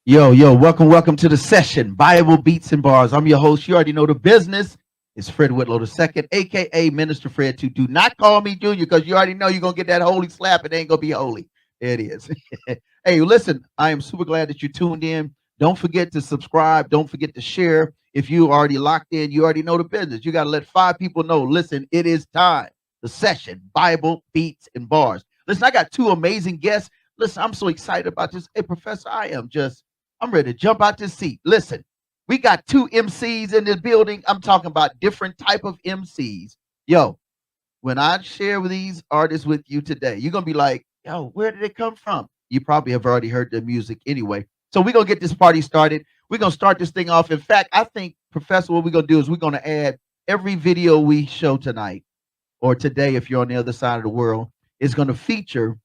Yo, welcome to the session, Bible Beats and Bars. I'm your host. You already know the business. It's Fred Whitlow II, a.k.a. Minister Fred 2. Do not call me Junior because you already know you're going to get that holy slap. It ain't going to be holy. There it is. Hey, listen, I am super glad that you tuned in. Don't forget to subscribe. Don't forget to share. If you already locked in, you already know the business. You got to let 5 people know. Listen, it is time. The session, Bible Beats and Bars. Listen, I got 2 amazing guests. Listen, I'm so excited about this. Hey, Professor, I'm ready to jump out this seat. Listen, we got 2 MCs in this building. I'm talking about different type of MCs. Yo, when I share these artists with you today, you're going to be like, yo, where did it come from? You probably have already heard their music anyway. So we're going to get this party started. We're going to start this thing off. In fact, I think, Professor, what we're going to do is we're going to add every video we show tonight or today, if you're on the other side of the world, is going to feature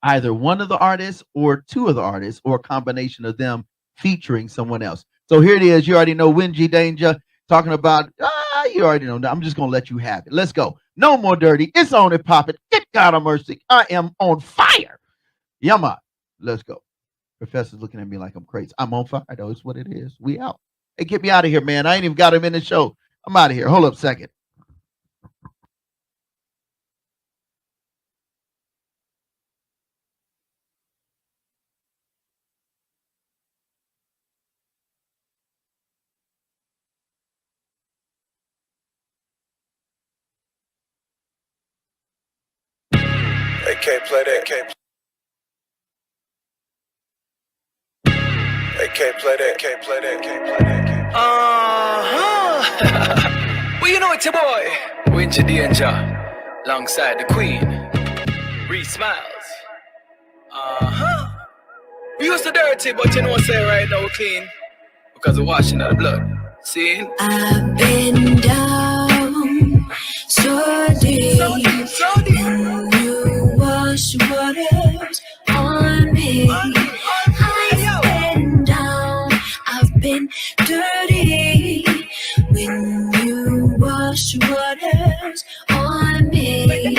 either one of the artists or 2 of the artists or a combination of them featuring someone else. So here it is. You already know Wingy Danejah talking about, you already know. I'm just going to let you have it. Let's go. No more dirty. It's on and pop it. Good God of mercy. I am on fire. Yama. Let's go. Professor's looking at me like I'm crazy. I'm on fire, though. It's what it is. We out. Hey, get me out of here, man. I ain't even got him in the show. I'm out of here. Hold up a second. They can't play that. They can't play that. Well, you know it's your boy, Wingy Danejah, alongside the Queen, Reese Smiles. We used to dirty, but you know what I say right now we're clean because we're washing out the blood. See? I've been down so deep. When you wash waters on me, I've been down, I've been dirty. When you wash waters on me,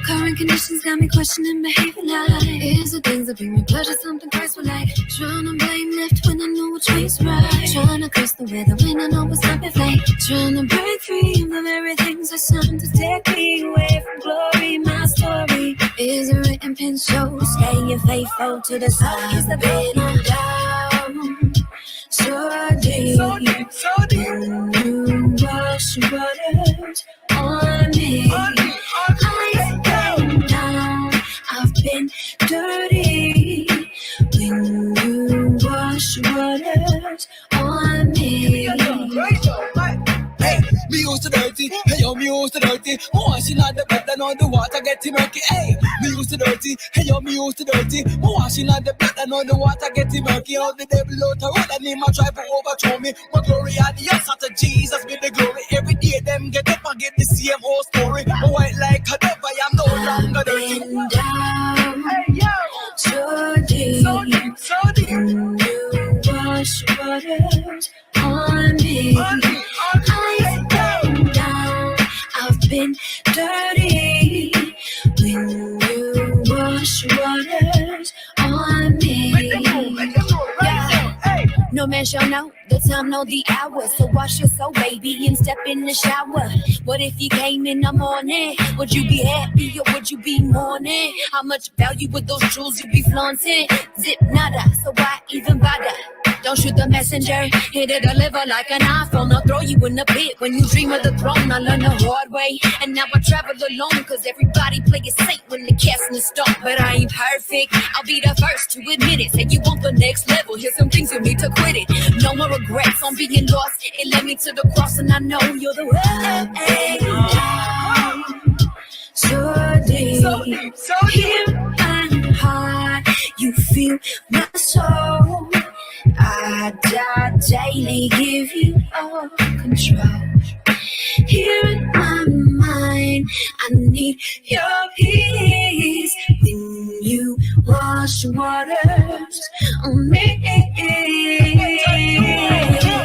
current conditions got me questioning behavior. Like, is the things that bring me pleasure something graceful? Like trying to blame left when I know which way's right. Trying to curse the weather when I know it's not been fake. Trying to break free of the very things that sound to take me away from glory. My story is a written pen show. Staying faithful to the signs that been on down. So deep, when you wash waters on me, I've been down, I've been dirty. When you wash waters on me. Hey, me used to dirty, hey yo, me used to dirty. Washing out the blood and all the water getting murky. Hey, me used to dirty, hey yo, me used to dirty. Washing out the blood and all the water getting murky. All the devil out the road and him a try to overthrow me. My glory at the answer to Jesus be the glory. Every day them get up and get the same old story. My white like a devil, I am no longer dirty. Been down, Hey yo, so deep, when you wash waters on me. I've been down, I've been dirty. When you wash waters on me. No man shall know the time, know the hour. So wash your soul, baby, and step in the shower. What if you came in the morning? Would you be happy or would you be mourning? How much value would those jewels you be flaunting? Zip nada, so why even bother? Don't shoot the messenger, here to deliver like an iPhone. I'll throw you in the pit when you dream of the throne. I learned the hard way, and now I travel alone. Cause everybody play it safe when the casting is stone. But I ain't perfect, I'll be the first to admit it. Say you want the next level, here's some things you need to quit it. No more regrets on being lost, it led me to the cross. And I know you're the way. So deep, here and hard, you feel my soul. I daily give you all control. Here in my mind, I need your peace. When you wash waters on me.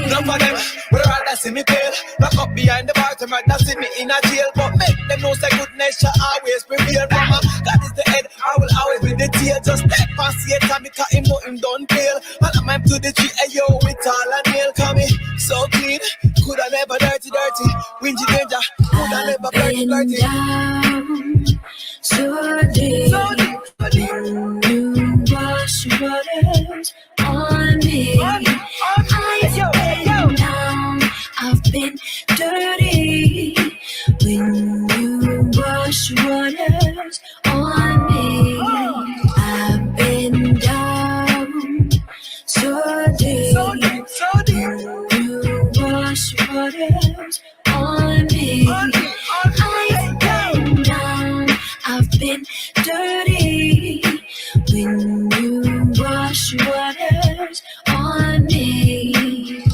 Enough of them, would rather see me pale. Lock up behind the bar, to rather see me in a jail. But make them know say goodness shall always prevail. From God is the head, I will always be the tail. Just step past it and because him know him done fail. And I'm him to the tree, yo, with all a nail. Come so clean, coulda never dirty. Wingy Danejah, coulda never dirty. Down so deep, when you wash waters on me. I've been down, I've been dirty. When you wash waters on me, I've been down so deep. When you wash waters on me, I've been down, I've been dirty. When you wash waters on me.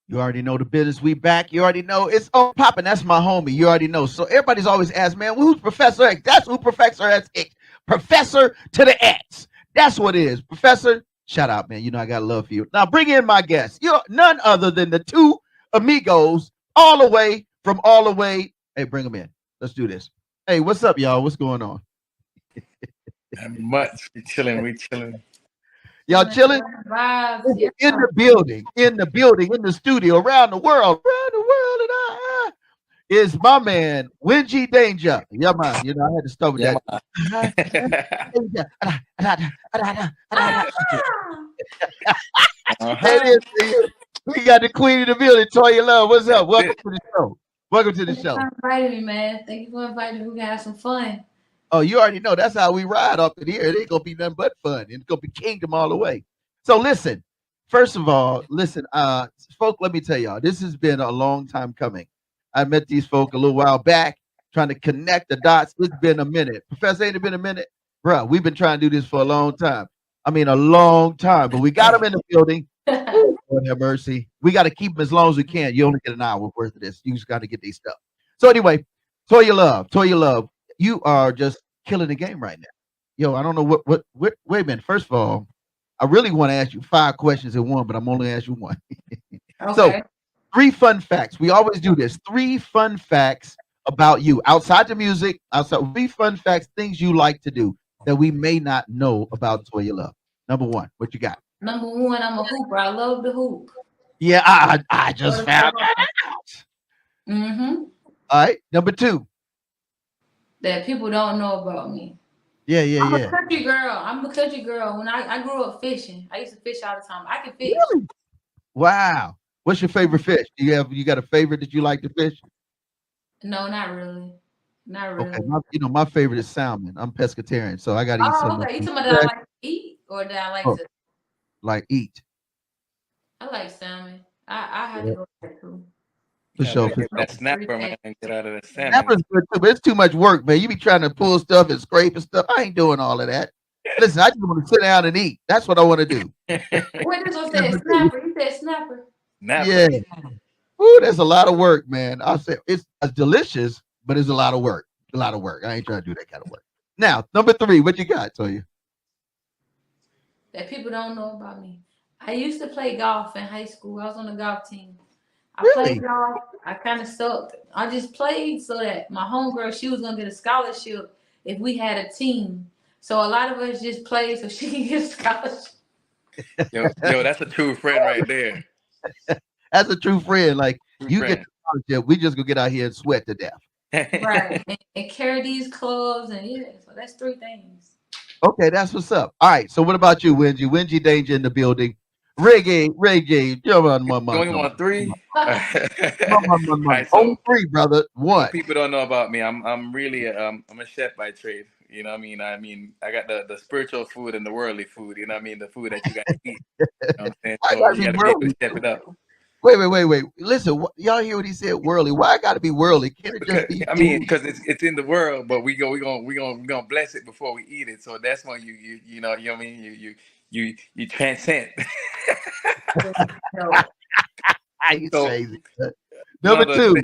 You already know the business. We back. You already know it's on popping. That's my homie. You already know. So everybody's always asked, man, who's Professor X? That's who Professor X is. Professor to the X. That's what it is. Professor, shout out, man. You know I got love for you. Now bring in my guest. You're none other than the two amigos all the way from all the way. Hey, bring them in. Let's do this. Hey, what's up, y'all? What's going on? Not much. We chilling. Y'all chilling? In the building, in the studio, around the world, and is my man, Wingy Danejah. Yeah, man. You know, I had to start with that. We got the queen of the building, Toyalove. What's up? Welcome to the show. Welcome to the show. Thank you for inviting me, man. Thank you for inviting me. We can have some fun. Oh, you already know that's how we ride up in here. It ain't gonna be nothing but fun. It's gonna be kingdom all the way. So listen, first of all, folk, let me tell y'all, this has been a long time coming. I met these folk a little while back, trying to connect the dots. It's been a minute. Professor, ain't it been a minute? Bruh, we've been trying to do this for a long time. I mean, a long time, but we got them in the building. Lord have mercy. We got to keep them as long as we can. You only get an hour worth of this. You just got to get these stuff. So anyway, Toyalove, you are just killing the game right now. Yo, I don't know what wait a minute. First of all, I really want to ask you 5 questions in one, but I'm only asking you one. Okay. So 3 fun facts. We always do this. 3 fun facts about you outside the music, outside 3 fun facts, things you like to do that we may not know about Toyalove. Number 1, what you got? Number 1, I'm a hooper. I love the hoop. Yeah, I just found that out. Mm-hmm. All right. Number 2. That people don't know about me. Yeah. I'm a country girl. I'm a country girl. When I grew up fishing, I used to fish all the time. I can fish. Really? Wow. What's your favorite fish? You got a favorite that you like to fish? No, not really. Not really. Okay, my favorite is salmon. I'm pescatarian, so I gotta eat some. Okay. You talking about that I like to eat or that I like to eat? I like salmon. I had to go there too. For sure. That snapper, man, get out of the salmon. Snapper's good too, but it's too much work, man. You be trying to pull stuff and scrape and stuff. I ain't doing all of that. Listen, I just want to sit down and eat. That's what I want to do. What is what said snapper? You said snapper. Yeah. Ooh, that's a lot of work, man. I'll say it's delicious, but it's a lot of work. A lot of work. I ain't trying to do that kind of work. Now, number 3, what you got, Toya? That people don't know about me. I used to play golf in high school. I was on the golf team. I played golf. I kind of sucked. I just played so that my homegirl, she was going to get a scholarship if we had a team. So a lot of us just played so she can get a scholarship. Yo, that's a true friend right there. That's a true friend. Like, true you friend. get the scholarship, we just go get out here and sweat to death. Right. And carry these clubs. And so that's 3 things. Okay, that's what's up. All right, so what about you, Wingy? Wingy Danejah in the building. Reggae. You only want 3? Right, so only 3, brother. 1. People don't know about me. I'm really I'm a chef by trade. You know what I mean? I got the spiritual food and the worldly food. You know what I mean? The food that you got to eat. You know what I'm saying? So you got to be able to step it up. Wait. Listen, y'all hear what he said? Worldly. Why I got to be worldly? Can it just Because be I mean, food? because it's in the world, but we gonna bless it before we eat it. So that's when you know what I mean. You transcend. No. He's So crazy. Number another two.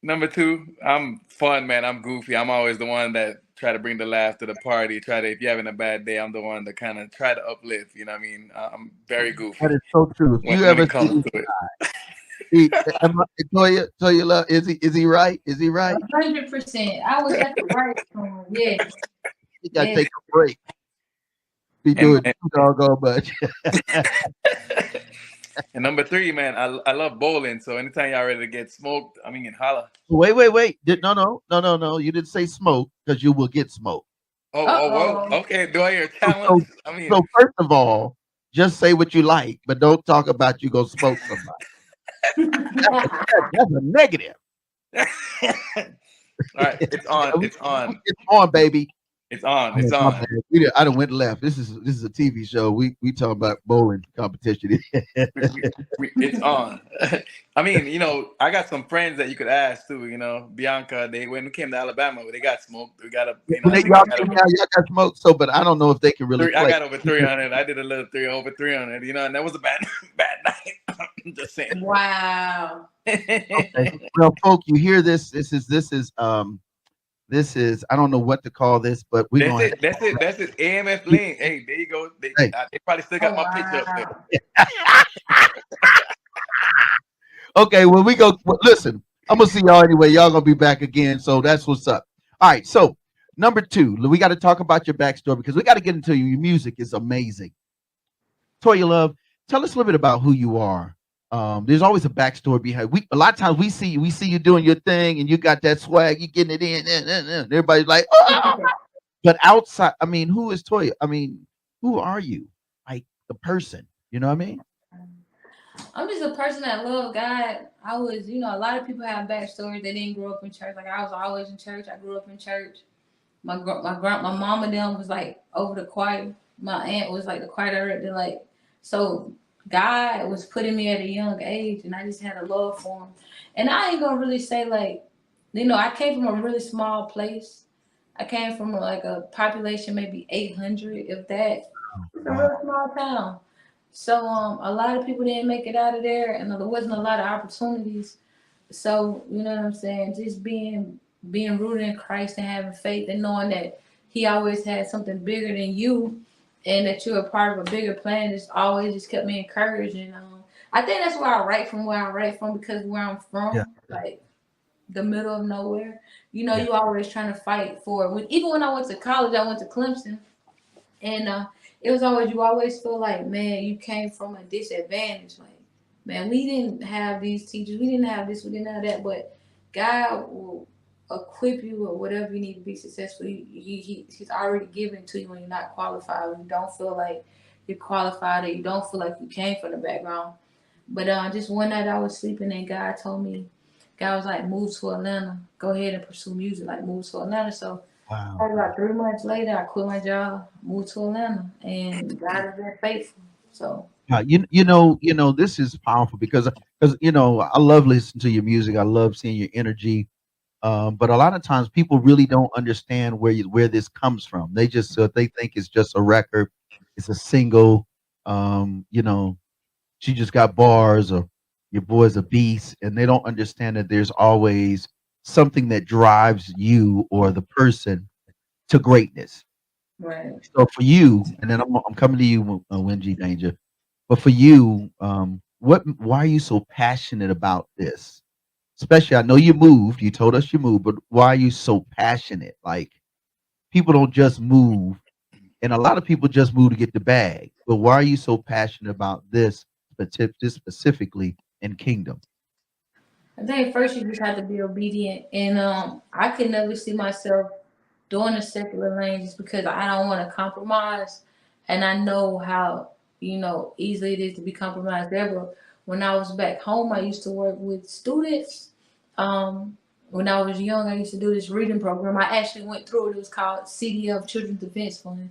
number two, I'm fun, man. I'm goofy. I'm always the one that try to bring the laugh to the party. Try to, if you're having a bad day, I'm the one that kind of try to uplift. You know what I mean? I'm very That goofy is so true. If you when ever it see comes this to it. He, Toyalove, is he right? Is he right? 100%. I wish I could write someone. Yes, He got to yes. take a break. Be And, doing too doggone much. and number three, man, I love bowling. So anytime y'all ready to get smoked, I mean, holla. Wait. No. You didn't say smoke because you will get smoked. Whoa. Uh-oh. Okay, do I hear a So, challenge? so, I mean, so first of all, just say what you like, but don't talk about you go smoke somebody. That's a negative. all right, it's on. It's on. It's on, baby. It's on. It's Oh, my on. bad. I done went left. This is a TV show. We talking about bowling competition. It's on. I mean, I got some friends that you could ask too. Bianca. They when we came to Alabama, they got smoked. We got a. When I they think I y'all got came over down, y'all got smoked. So, but I don't know if they can really three. I play. got over 300. I did a little over 300. And that was a bad bad night. I'm just saying. Wow. Okay. Well, folk, you hear this? This is I don't know what to call this, but we're That's going. it. That's it. That's it. AMF link. Hey, there you go. Hey, They probably still Oh, got my picture up there. wow. okay. Well, we go. Well, listen, I'm gonna see y'all anyway. Y'all gonna be back again, so that's what's up. All right. So number two, we got to talk about your backstory because we got to get into you. Your music is amazing. Toyalove, tell us a little bit about who you are. There's always a backstory behind. A lot of times we see you doing your thing, and you got that swag, you getting it in, and everybody's like, oh. But outside, I mean, who is Toya? I mean, who are you? Like the person, you know what I mean? I'm just a person that love God. I was, a lot of people have backstories. They didn't grow up in church. Like I was always in church. I grew up in church. My mom and them was like over the choir. My aunt was like the choir director. Like so, God was putting me at a young age, and I just had a love for him. And I ain't gonna really say like, I came from a really small place. I came from like a population maybe 800, if that. It's a Wow. real small town. So a lot of people didn't make it out of there, and there wasn't a lot of opportunities. So you know what I'm saying? Just being rooted in Christ and having faith and knowing that He always had something bigger than you, and that you're a part of a bigger plan. Just always just kept me encouraged, and I think that's why I write from where I write from because where I'm Yeah. from, like the middle of nowhere. Yeah. You always trying to fight for it. Even when I went to college, I went to Clemson, and it was always you always feel like, man, you came from a disadvantage. Like, man, we didn't have these teachers, we didn't have this, we didn't have that, but God will equip you with whatever you need to be successful. He's already given it to you when you're not qualified. When you don't feel like you're qualified, or you don't feel like you came from the background. But just one night I was sleeping and God told me, God was like, move to Atlanta. Go ahead and pursue music. Like, move to Atlanta. So Wow. about 3 months later, I quit my job, moved to Atlanta, and God has been faithful. So, This is powerful because I love listening to your music. I love seeing your energy. But a lot of times people really don't understand where this comes from. They think it's just a record, it's a single. She just got bars, or your boy's a beast, and they don't understand that there's always something that drives you or the person to greatness. right. So for you, and then I'm coming to you, Wingy Danger. But for you, why are you so passionate about this? Especially, I know you moved. You told us you moved, but why are you so passionate? Like people don't just move, and a lot of people just move to get the bag. But why are you so passionate about this specifically in Kingdom? I think first you just have to be obedient, and I could never see myself doing the secular lane just because I don't want to compromise, and I know how easily it is to be compromised there. But when I was back home, I used to work with students. When I was young, I used to do this reading program. I actually went through it. It was called CDF Children's Defense Fund,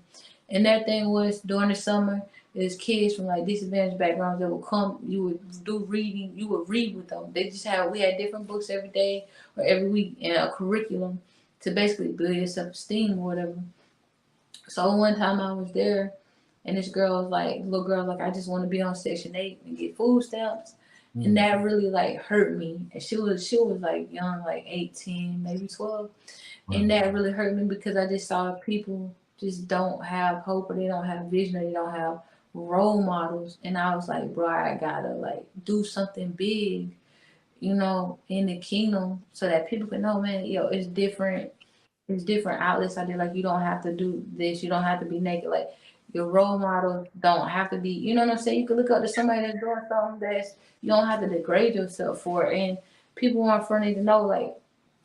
and that thing was during the summer There's kids from like disadvantaged backgrounds that would come. You would do reading. You would read with them. They just had we had different books every day or every week and a curriculum to basically build your self esteem or whatever. So one time I was there, and this girl was like, little girl, like I just want to be on Section 8 and get food stamps, and that really like hurt me. And she was like young, like 18, maybe 12, and that really hurt me because I just saw people just don't have hope or they don't have vision or they don't have role models, and I was like, bro, I gotta like do something big, in the kingdom so that people can know, man, it's different. There's different outlets out there. Like you don't have to do this. You don't have to be naked. Like your role models don't have to be. You know what I'm saying? You can look up to somebody that's doing something that's you don't have to degrade yourself for. And people want for need to know like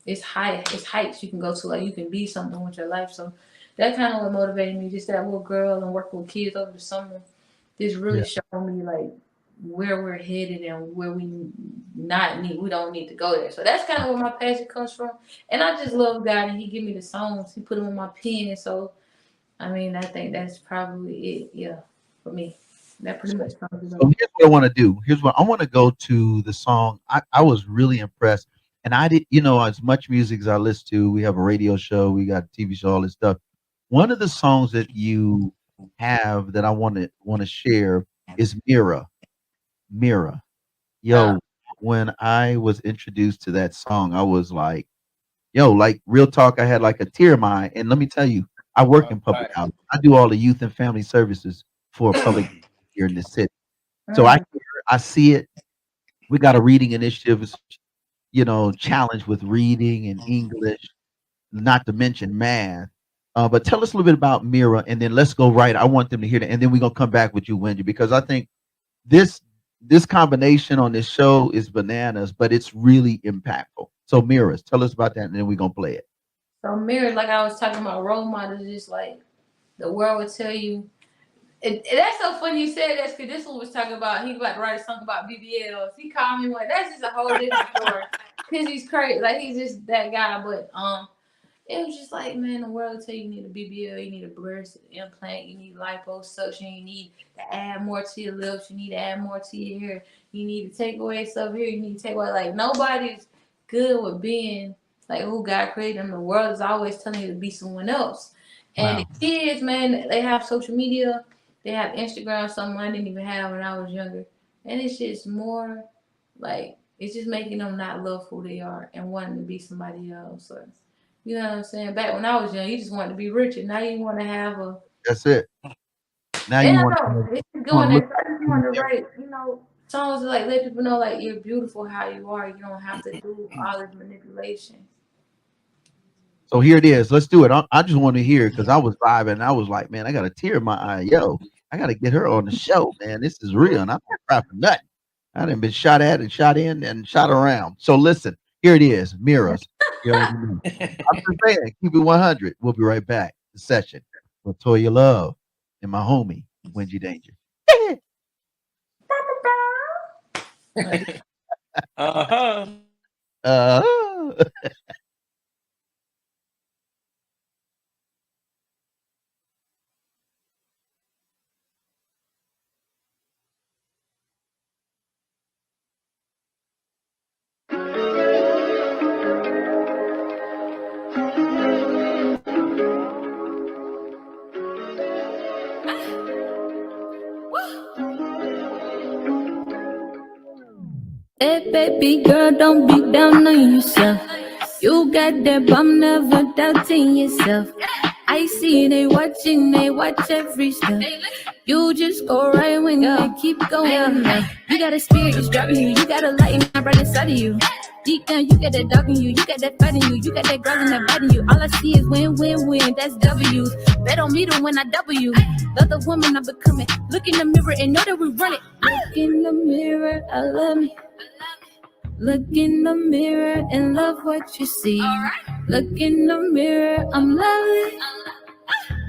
it's heights you can go to. Like you can be something with your life. So that kind of what motivated me. Just that little girl and working with kids over the summer. This really showed me like where we're headed and where we don't need to go there. So that's kind of where my passion comes from. And I just love God and he give me the songs. He put them on my pen. So I mean, I think that's probably it, for me. That pretty much comes. So here's what I want to do. Here's what I want to go to the song. I was really impressed. And I did, as much music as I listen to, we have a radio show, we got a TV show, all this stuff. One of the songs that you have that I want to share is Mirror. Yo, when I was introduced to that song, I was like, like real talk, I had like a tear in my eye. And let me tell you, I work in public housing. I do all the youth and family services for public here in the city. So I see it. We got a reading initiative, challenge with reading and English, not to mention math. But tell us a little bit about Mirror, and then let's go right. I want them to hear that, and then we're gonna come back with you, Wendy, because I think this combination on this show is bananas, but it's really impactful. So Mirrors, tell us about that, and then we're gonna play it. So Mirrors, like I was talking about, role models, just like the world would tell you. And that's so funny you said that because this one was talking about he about to write a song about BBLs. He called me one. That's just a whole different story because he's crazy. Like he's just that guy. But it was just like, man, the world will tell you need a BBL, you need a breast implant, you need liposuction, you need to add more to your lips, you need to add more to your hair, you need to take away stuff here, you need to take away. Like nobody's good with being like who God created them. The world is always telling you to be someone else. And the kids, man, they have social media, they have Instagram, something I didn't even have when I was younger. And it's just more like it's just making them not love who they are and wanting to be somebody else. Or, you know what I'm saying? Back when I was young, you just wanted to be rich, and now you want to have a. That's it. Now you want it's going there. I just want to write, songs that like let people know like you're beautiful how you are. You don't have to do all this manipulation. So here it is. Let's do it. I just want to hear it because I was vibing. And I was like, man, I got a tear in my eye. Yo, I got to get her on the show, man. This is real. And I'm not crying for nothing. I done been shot at and shot in and shot around. So listen, here it is. Mirrors. I'm just saying, keep it 100. We'll be right back. The session with Toyalove and my homie, Wingy Danejah. Hey baby girl, don't be down on yourself. You got that bum, never doubting yourself. I see they watch every step. You just go right when they keep going. You got a spirit, it's driving you. You got a light in my right inside of you. Deep down, you got that dog in you. You got that fight in you. You got that girl in that bite in you. All I see is win, win, win. That's W's. Bet on me to when I double you. The woman I'm becoming. Look in the mirror and know that we run it. Look in the mirror, I love me. Look in the mirror and love what you see. Look in the mirror, I'm lovely.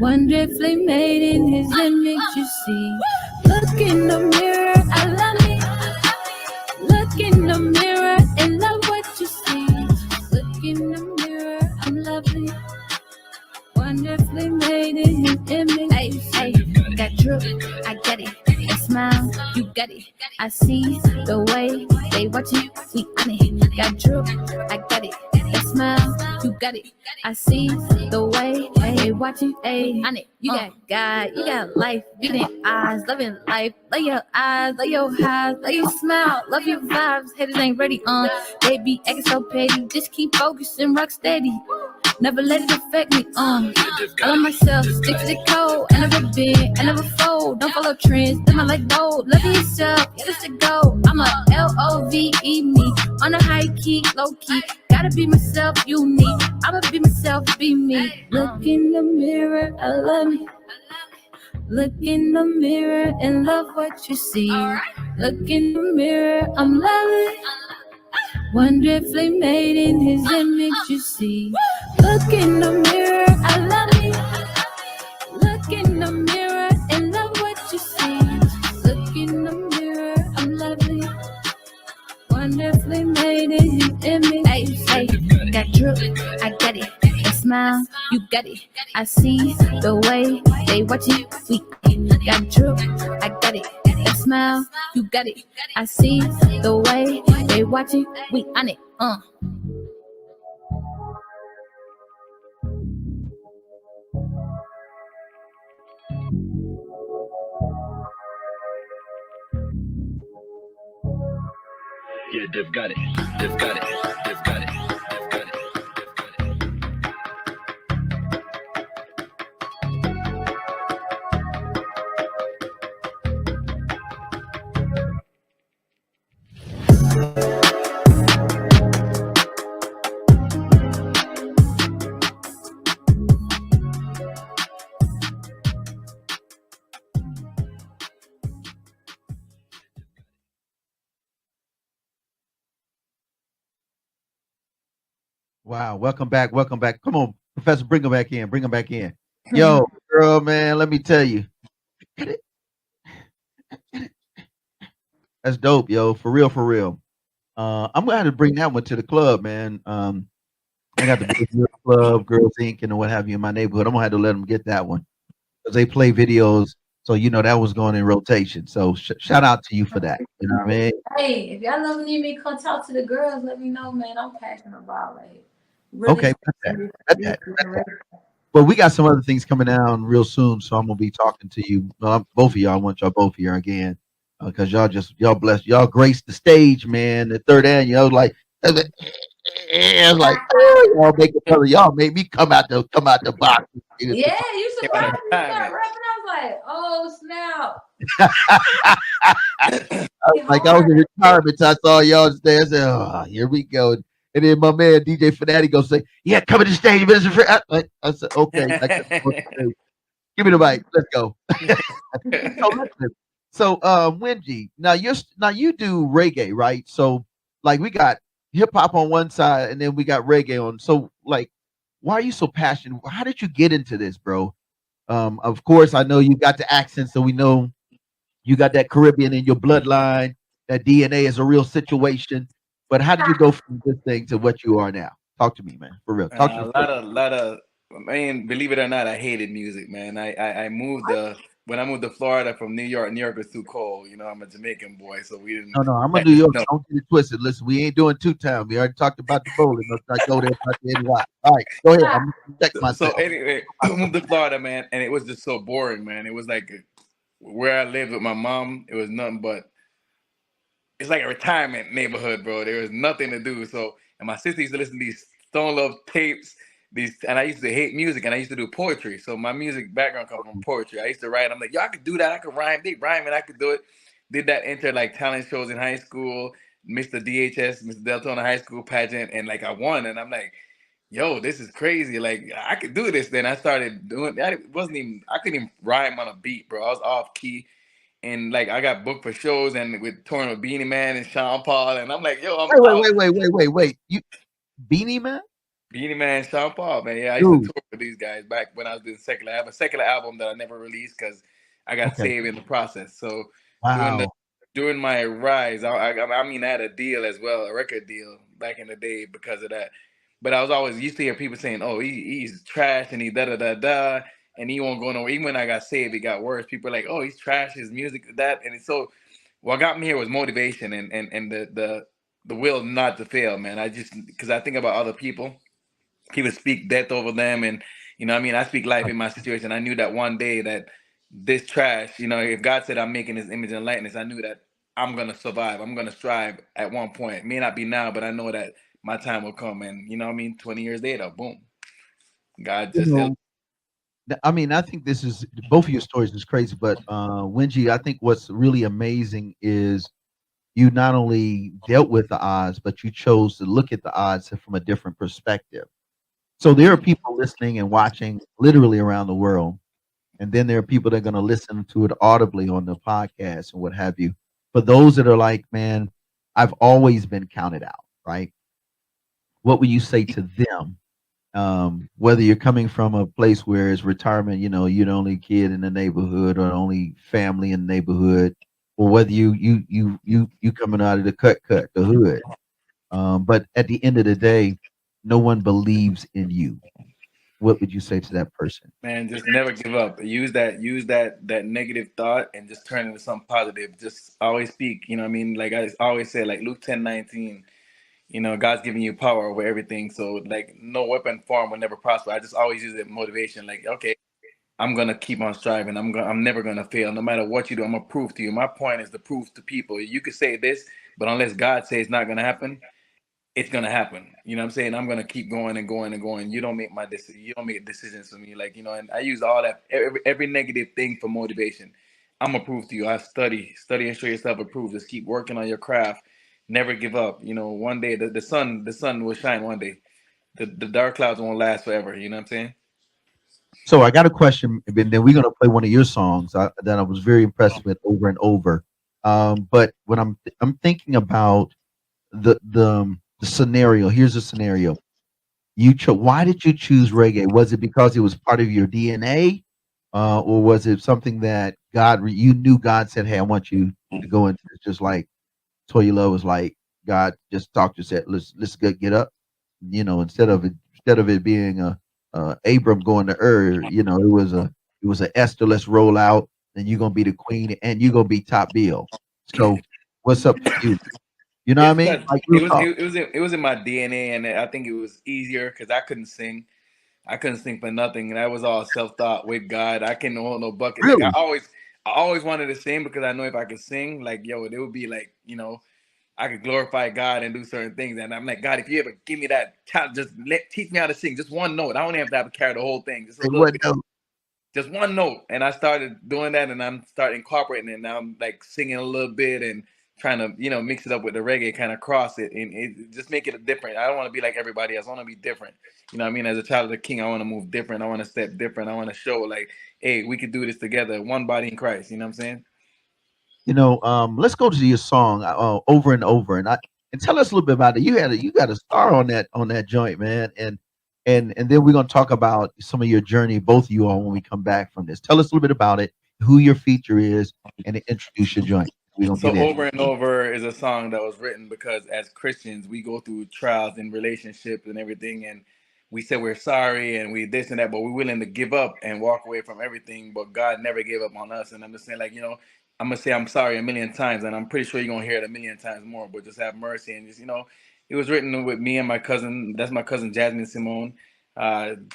Wonderfully made in his image, you see. Look in the mirror, I love me. Look in the mirror and love what you see. Look in the mirror, I'm lovely. Wonderfully made in his image. Hey, got drip, I get it. That smile, you got it. I see the way they watching, we on it. Got drip, I got it. That smile, you got it. I see the way they watching, ayy, on it. You got God, you got life, beating eyes, loving life. Love your eyes, love your eyes, love your smile, love your vibes. Haters ain't ready, they be acting so petty. Just keep focusing, rock steady. Never let it affect me, I love myself, stick to the code. I never bend, I never fold. Don't follow trends, live my life bold. Love yourself, yeah, that's the goal. I'm a L-O-V-E me, on a high key, low key. Gotta be myself, unique. I'ma be myself, be me. Look in the mirror, I love me. Look in the mirror and love what you see. Look in the mirror, I'm lovely. Wonderfully made in his image, you see. Look in the mirror, I love me. Look in the mirror and love what you see. Look in the mirror, I'm lovely. Wonderfully made in his image. Hey, hey, got drip, I get it. That smile, you got it. I see the way they watching, we got drip, I got it. That smile, you got it. I see the way they watching, we on it. Yeah, they've got it. They've got it. They've got it. They've got it. Wow, welcome back, welcome back. Come on, Professor, bring him back in, bring him back in. Yo, girl, man, let me tell you, that's dope, yo, for real, for real. I'm gonna have to bring that one to the club, man. I got the Big Girl Club, Girls Inc., and what have you in my neighborhood. I'm gonna have to let them get that one because they play videos, so you know that was going in rotation. So shout out to you for that. You know what I mean? Hey, if y'all ever need me to come talk to the girls, let me know, man. I'm passionate about like really. Okay, well, we got some other things coming down real soon, so I'm gonna be talking to you. Both of y'all. I want y'all both here again because y'all blessed. Y'all graced the stage, man. The third annual, I was like, oh, y'all made me come out the box. Yeah, you surprised me. You start rapping. I was like, oh snap. Like I was in retirement, so I saw y'all there. I said, oh, here we go. And then my man DJ Fanatic go say, "Yeah, come to the stage, Mr. Fred." I said, "Okay, give me the mic. Let's go." So, Wingy, now you do reggae, right? So, like, we got hip hop on one side, and then we got reggae on. So, like, why are you so passionate? How did you get into this, bro? Of course, I know you got the accent, so we know you got that Caribbean in your bloodline. That DNA is a real situation. But how did you go from this thing to what you are now? Talk to me, man, for real. Talk to me. Lot of. I mean, believe it or not, I hated music, man. I moved when I moved to Florida from New York. New York was too cold. You know, I'm a Jamaican boy, so we didn't. No, I'm a New York. Don't get it twisted. Listen, we ain't doing two time. We already talked about the bowling. Let's not go there. All right, go ahead. I'm gonna check myself. So anyway, I moved to Florida, man, and it was just so boring, man. It was like where I lived with my mom. It was nothing but. It's like a retirement neighborhood, bro. There was nothing to do. So, and my sister used to listen to these Toyalove tapes. And I used to hate music, and I used to do poetry. So my music background comes from poetry. I used to write. I'm like, yo, I could do that. I could rhyme. They rhyme, and I could do it. Did that enter like talent shows in high school. Mr. DHS, Mr. Deltona High School pageant, and like I won. And I'm like, yo, this is crazy. Like I could do this. Then I started doing. I couldn't even rhyme on a beat, bro. I was off key. And like I got booked for shows and with touring with Beanie Man and Sean Paul, and I'm like, yo, I'm Wait. You Beanie Man? Beanie Man, Sean Paul, man. Yeah, I used to tour with these guys back when I was doing secular. I have a secular album that I never released because I got saved in the process. So during my rise, I mean, I had a deal as well, a record deal back in the day because of that. But I was always used to hear people saying, "Oh, he's trash and he da da da da," and he won't go nowhere. Even when I got saved, it got worse. People are like, oh, he's trash, his music, that, and it's so. What got me here was motivation and the will not to fail, man. I just because I think about other people. People speak death over them, and I speak life in my situation. I knew that one day that this trash, if God said I'm making his image and likeness, I knew that I'm gonna survive. I'm gonna strive at one point. May not be now, but I know that my time will come. And 20 years later, boom, God You just know, I mean, I think this is both of your stories is crazy, but Wingy, I think what's really amazing is you not only dealt with the odds, but you chose to look at the odds from a different perspective. So there are people listening and watching literally around the world, and then there are people that are going to listen to it audibly on the podcast and what have you. For those that are like, man, I've always been counted out, right? What would you say to them? Whether you're coming from a place where it's retirement, you're the only kid in the neighborhood or the only family in the neighborhood, or whether you coming out of the the hood. But at the end of the day, no one believes in you. What would you say to that person? man, just never give up. Use that negative thought and just turn it into something positive. Just always speak. Like I always say, like Luke 10:19. God's giving you power over everything. So like no weapon form will never prosper. I just always use that motivation. Like, okay, I'm gonna keep on striving. I'm never gonna fail. No matter what you do, I'm gonna prove to you. My point is to prove to people. You could say this, but unless God says it's not gonna happen, it's gonna happen. You know what I'm saying? I'm gonna keep going and going and going. You don't make my decision. You don't make decisions for me. Like, and I use all that every negative thing for motivation. I'm gonna prove to you. I study and show yourself approved. Just keep working on your craft. Never give up. One day the sun will shine one day. The dark clouds won't last forever. You know what I'm saying? So I got a question, and then we're gonna play one of your songs that I was very impressed with over and over. But when I'm thinking about the scenario, here's a scenario. Why did you choose reggae? Was it because it was part of your DNA, or was it something that you knew God said, "Hey, I want you to go into this," just like Toyalove was like, God just talked to said, let's get up. Instead of it being a Abram going to Ur, it was a Esther. Let's roll out, and you're gonna be the queen, and you're gonna be top bill. So, what's up with you? You know what I It's mean? because Like it real was talk. it was in my DNA, and I think it was easier because I couldn't sing. I couldn't sing for nothing, and that was all self thought with God. I couldn't hold no bucket. Like Really? I always wanted to sing because I know if I could sing, like yo, it would be like I could glorify God and do certain things. And I'm like, God, if you ever give me that talent, just teach me how to sing, just one note. I don't even have to carry the whole thing, just a Say little what bit. though? Just one note, and I started doing that, and I'm starting incorporating it. Now I'm like singing a little bit and trying to mix it up with the reggae, kind of cross it, and it just make it a different. I don't want to be like everybody else. I want to be different. As a child of the King, I want to move different. I want to step different. I want to show like, hey, we could do this together, one body in Christ. You know what I'm saying? Let's go to your song over and over, and tell us a little bit about it. You got a star on that joint, man, and then we're gonna talk about some of your journey, both of you all, when we come back from this. Tell us a little bit about it, who your feature is, and introduce your joint. We're gonna So get in. over and over is a song that was written because as Christians we go through trials in relationships and everything, and we say we're sorry and we this and that, but we're willing to give up and walk away from everything. But God never gave up on us, and I'm just saying, like, I'm gonna say I'm sorry a million times, and I'm pretty sure you're gonna hear it a million times more. But just have mercy and just it was written with me and my cousin. That's my cousin Jasmine Simone.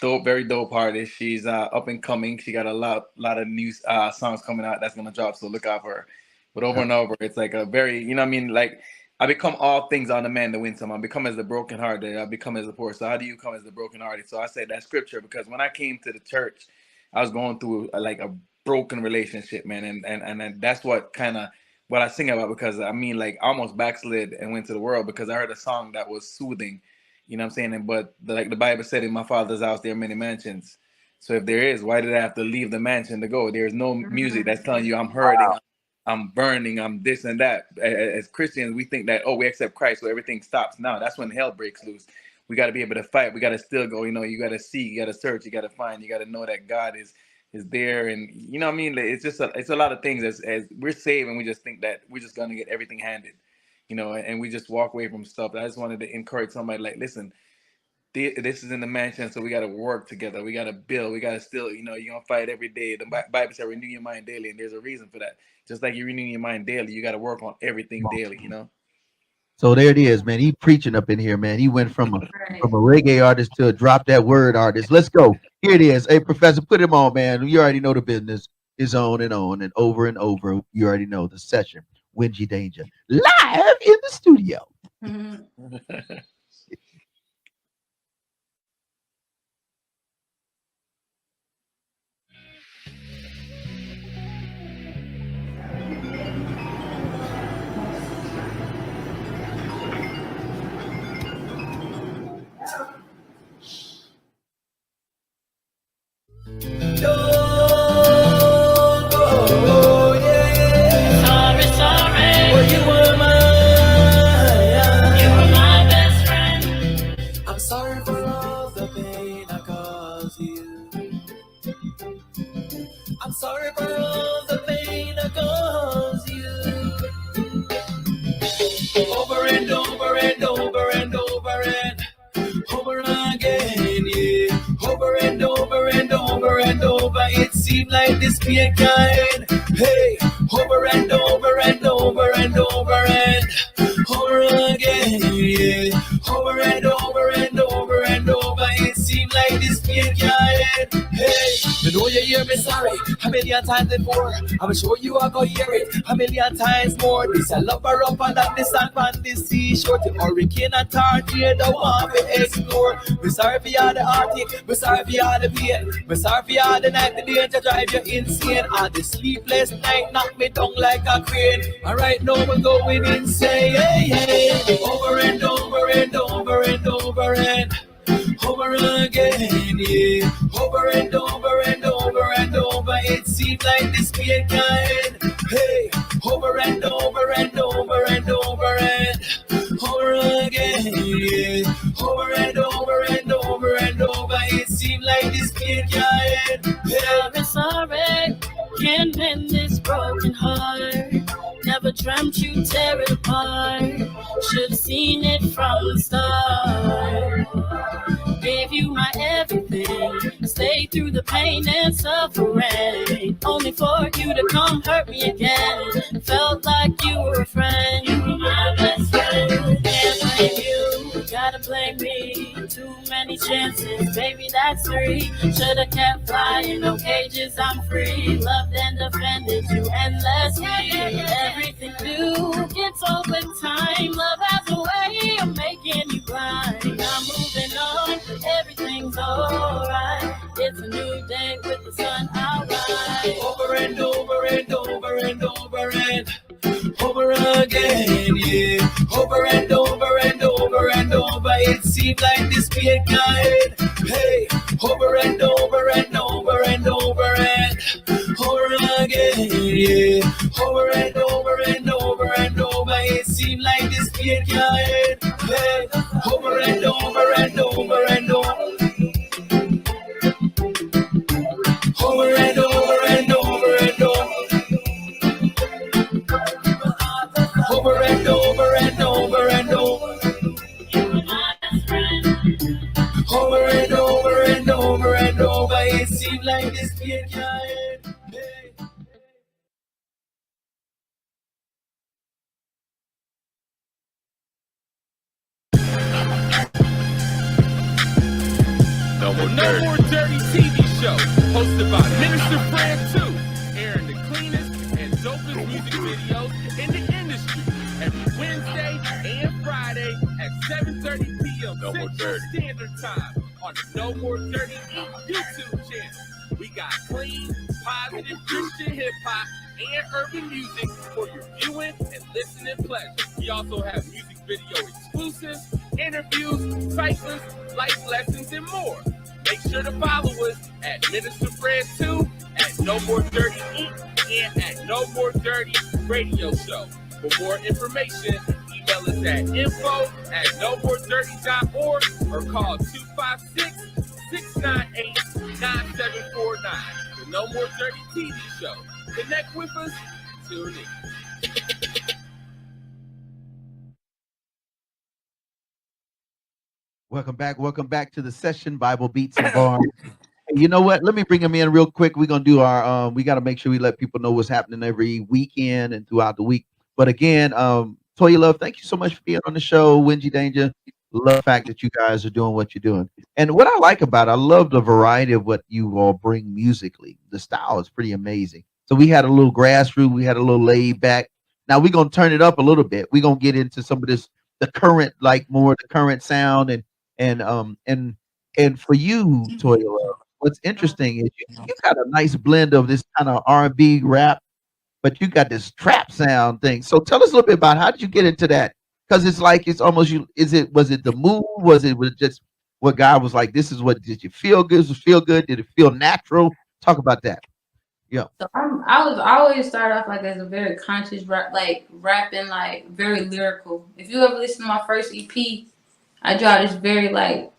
Dope, very dope artist. She's up and coming. She got a lot of new songs coming out that's gonna drop. So look out for her. But over and over, it's like a very, what I mean? Like, I become all things on the man to win some. I become as the broken hearted. I become as the poor. So how do you come as the broken hearted? So I said that scripture because when I came to the church, I was going through like a broken relationship, man, and that's what kind of what I sing about because I mean, like, I almost backslid and went to the world because I heard a song that was soothing, you know what I'm saying? And but like the Bible said, in my Father's house there are many mansions. So if there is, why did I have to leave the mansion to go? There's no music that's telling you I'm hurting, I'm burning, I'm this and that. As Christians, we think that, oh, we accept Christ, so everything stops. No, that's when hell breaks loose. We got to be able to fight. We got to still go. You got to seek, you got to search, you got to find, you got to know that God is there, and you know what I mean. Like, it's a lot of things. As we're saved, and we just think that we're just gonna get everything handed, and we just walk away from stuff. I just wanted to encourage somebody, like, listen, this is in the mansion, so we got to work together. We got to build. We got to still, you're going to fight every day. The Bible says renew your mind daily, and there's a reason for that. Just like you renew your mind daily, you got to work on everything daily, So there it is, man. He preaching up in here, man. He went from a reggae artist to a drop that word artist. Let's go. Here it is. Hey, Professor, put him on, man. You already know the business is on and over and over. You already know the session. Wingy Danejah live in the studio. I'm sorry for all the pain I caused you. Over and over and over and over and over again, yeah. Over and over and over and over. It seemed like this pain kind. Hey, over and over and over and over and over again, yeah. Over and over and over and over. It seemed like this pain kind. Hey, you know you hear me sorry a million times before. I'm sure you are gonna hear it a million times more. This a lover up and down the sand on the seashore. The hurricane and tornado don't want to explore. We're sorry for all the heartache, we're sorry for all the pain, we're sorry for all the night the danger drive you insane. All the sleepless night knock me down like a crane. And right now we're going insane. Hey, hey. Over and over and over and over and over again, yeah. Over and over and over and over. It seems like this pain kind. Hey, over and over and over and over and over again, yeah. Over and over and over and over. It seems like this pain kind. Hey. Sorry, can't mend this broken heart. Never dreamt you'd tear it apart. Should've seen it from the start. Gave you my everything, stayed through the pain and suffering, only for you to come hurt me again. Felt like you were a friend, you were my best friend. Can't blame you, gotta blame me. Too many chances, baby, that's 3. Should've kept flying, no cages, I'm free. Loved and defended you endlessly. Everything new gets old with time. Love has a way of making you blind. I'm moving on, everything's alright. It's a new day with the sun out right. Over and over and over and over and over again, yeah. Over and over and over and over. It seems like this pain kind. Hey, over and over and over and over and over again, yeah. Over and over and over and over. It seems like this pain kind. Hey, over and over and over and over. Over and over and over and over. Over and over and over and over. Over and over and over and over. It seems like this pain kind. No More Dirty TV show, hosted by Minister Fred 2, airing the cleanest and dopest music videos in the industry every Wednesday and Friday at 7:30 p.m. Central Standard Time on the No More Dirty YouTube channel. We got clean, positive Christian hip-hop and urban music for your viewing and listening pleasure. We also have music video exclusives, interviews, cycles, life lessons, and more. Make sure to follow us at Minister Fred 2, at No More Dirty Inc., and at No More Dirty Radio Show. For more information, email us at info@nomoredirty.org or call 256-698-9749. The No More Dirty TV show. Connect with us. Tune in. Welcome back. Welcome back to the session, Bible Beats and Bars. Hey, you know what? Let me bring them in real quick. We're gonna do our we gotta make sure we let people know what's happening every weekend and throughout the week. But again, Toyalove, thank you so much for being on the show. Wingy Danger, love the fact that you guys are doing what you're doing. And what I like about it, I love the variety of what you all bring musically. The style is pretty amazing. So we had a little grassroots, we had a little laid back. Now we're gonna turn it up a little bit. We're gonna get into some of this, the current, like more the current sound and and for you, Toyalove, what's interesting is you got a nice blend of this kind of R&B rap, but you got this trap sound thing. So tell us a little bit about how did you get into that? Because it's like it's almost you. Was it the move? Was just what God was like? This is what did you feel good? Does it feel good? Did it feel natural? Talk about that. Yeah. So I always start off like as a very conscious rap, like rapping, like very lyrical. If you ever listen to my first EP, I draw this very like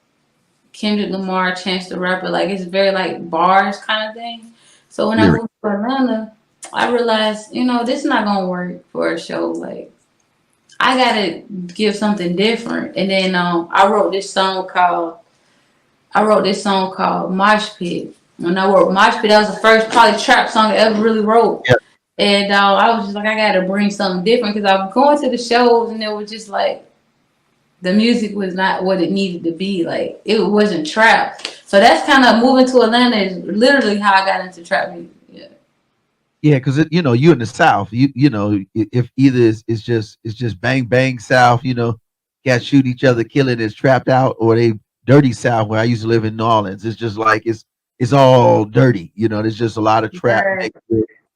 Kendrick Lamar, Chance the Rapper, like it's very like bars kind of thing. So when I moved to Atlanta, I realized, this is not gonna work for a show. Like I gotta give something different. And then I wrote this song called Mosh Pit. When I wrote Mosh Pit, that was the first probably trap song I ever really wrote. Yeah. And I was just like, I gotta bring something different because I was going to the shows and it was just like the music was not what it needed to be. Like it wasn't trap. So that's kind of moving to Atlanta is literally how I got into trap music. Yeah. Yeah, because you in the South, if either it's just bang bang South, got shoot each other, killing is trapped out, or they dirty South where I used to live in New Orleans. It's just like it's all dirty, there's just a lot of trap mixed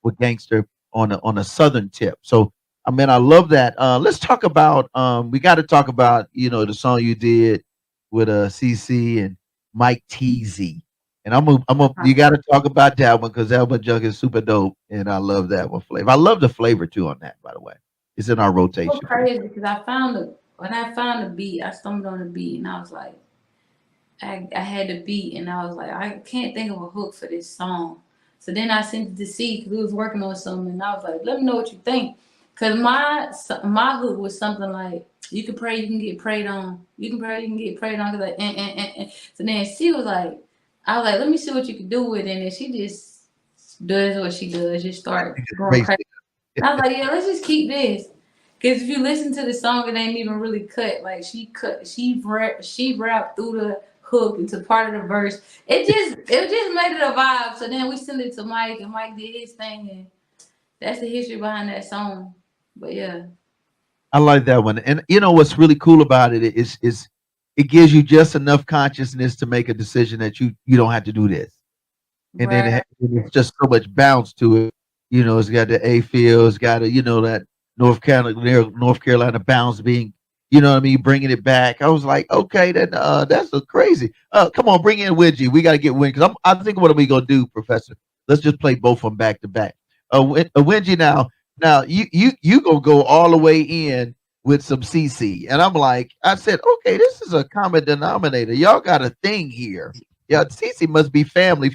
with gangster on a southern tip. So I mean I love that. Let's talk about we got to talk about the song you did with CC and Mike TZ. And you got to talk about that one because that one junk is super dope, and I love that one flavor. I love the flavor too on that, by the way. It's in our rotation. So crazy because when I found the beat, I stumbled on the beat and I was like, I had the beat and I was like, I can't think of a hook for this song. So then I sent it to C because we was working on something and I was like, let me know what you think. Because my hook was something like, you can pray, you can get prayed on. You can pray, you can get prayed on. Like, So then C was like, I was like, let me see what you can do with it. And then she just does what she does, just start going crazy. I was like, yeah, let's just keep this. Because if you listen to the song, it ain't even really cut. Like she rapped through the hook into part of the verse. It just made it a vibe. So then we sent it to Mike and Mike did his thing. And that's the history behind that song. But yeah. I like that one. And what's really cool about it is it gives you just enough consciousness to make a decision that you don't have to do this. And then it's just so much bounce to it. It's got the A feel, it's got that North Carolina bounce being, bringing it back. I was like, okay, then that's so crazy. Come on, bring in Wingy. We got to get Wingy because I think what are we gonna do, Professor? Let's just play both of them back to back. Wingy now you gonna go all the way in with some CC. And I'm like, I said, okay, this is a common denominator. Y'all got a thing here. Yeah, CC must be family.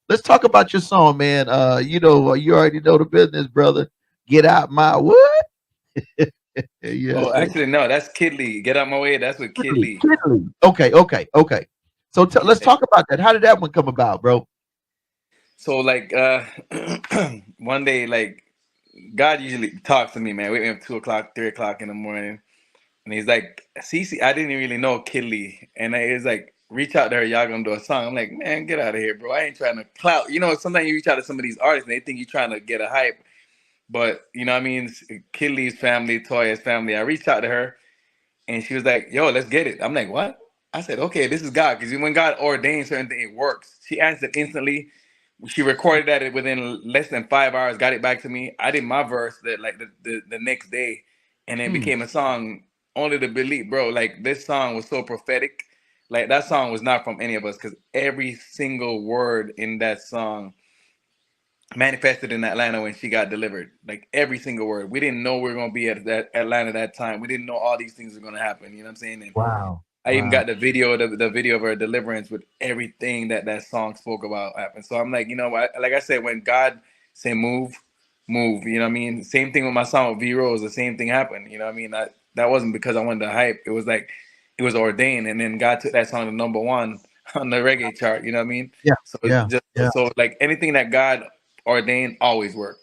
Let's talk about your song, man. You already know the business, brother. Get out my what? Yeah. Oh, actually, no, that's Kid Lee. Get out my way. That's with Kid Lee. Okay. So let's talk about that. How did that one come about, bro? So like one day, like God usually talks to me, man. Wake me up 2 o'clock, 3 o'clock in the morning. And he's like, CC, I didn't really know Kid Lee. And he's like, reach out to her, y'all gonna do a song. I'm like, man, get out of here, bro. I ain't trying to clout. Sometimes you reach out to some of these artists and they think you're trying to get a hype. But, what I mean? Kid Lee's family, Toya's family. I reached out to her and she was like, yo, let's get it. I'm like, what? I said, okay, this is God. Because when God ordains certain things, it works. She answered instantly. She recorded that within less than 5 hours, got it back to me. I did my verse the next day, and it became a song. Only to believe, bro. Like this song was so prophetic. Like that song was not from any of us because every single word in that song manifested in Atlanta when she got delivered. Like every single word. We didn't know we were gonna be at that Atlanta that time. We didn't know all these things were gonna happen. You know what I'm saying? And wow. I even got the video of her deliverance with everything that song spoke about happened. So I'm like, like I said, when God said move, you know what I mean? Same thing with my song with V-Rose, the same thing happened. You know what I mean? That wasn't because I wanted to hype. It was like it was ordained, and then God took that song to #1 on the reggae chart. You know what I mean? Yeah. So Yeah. so like anything that God ordained always work.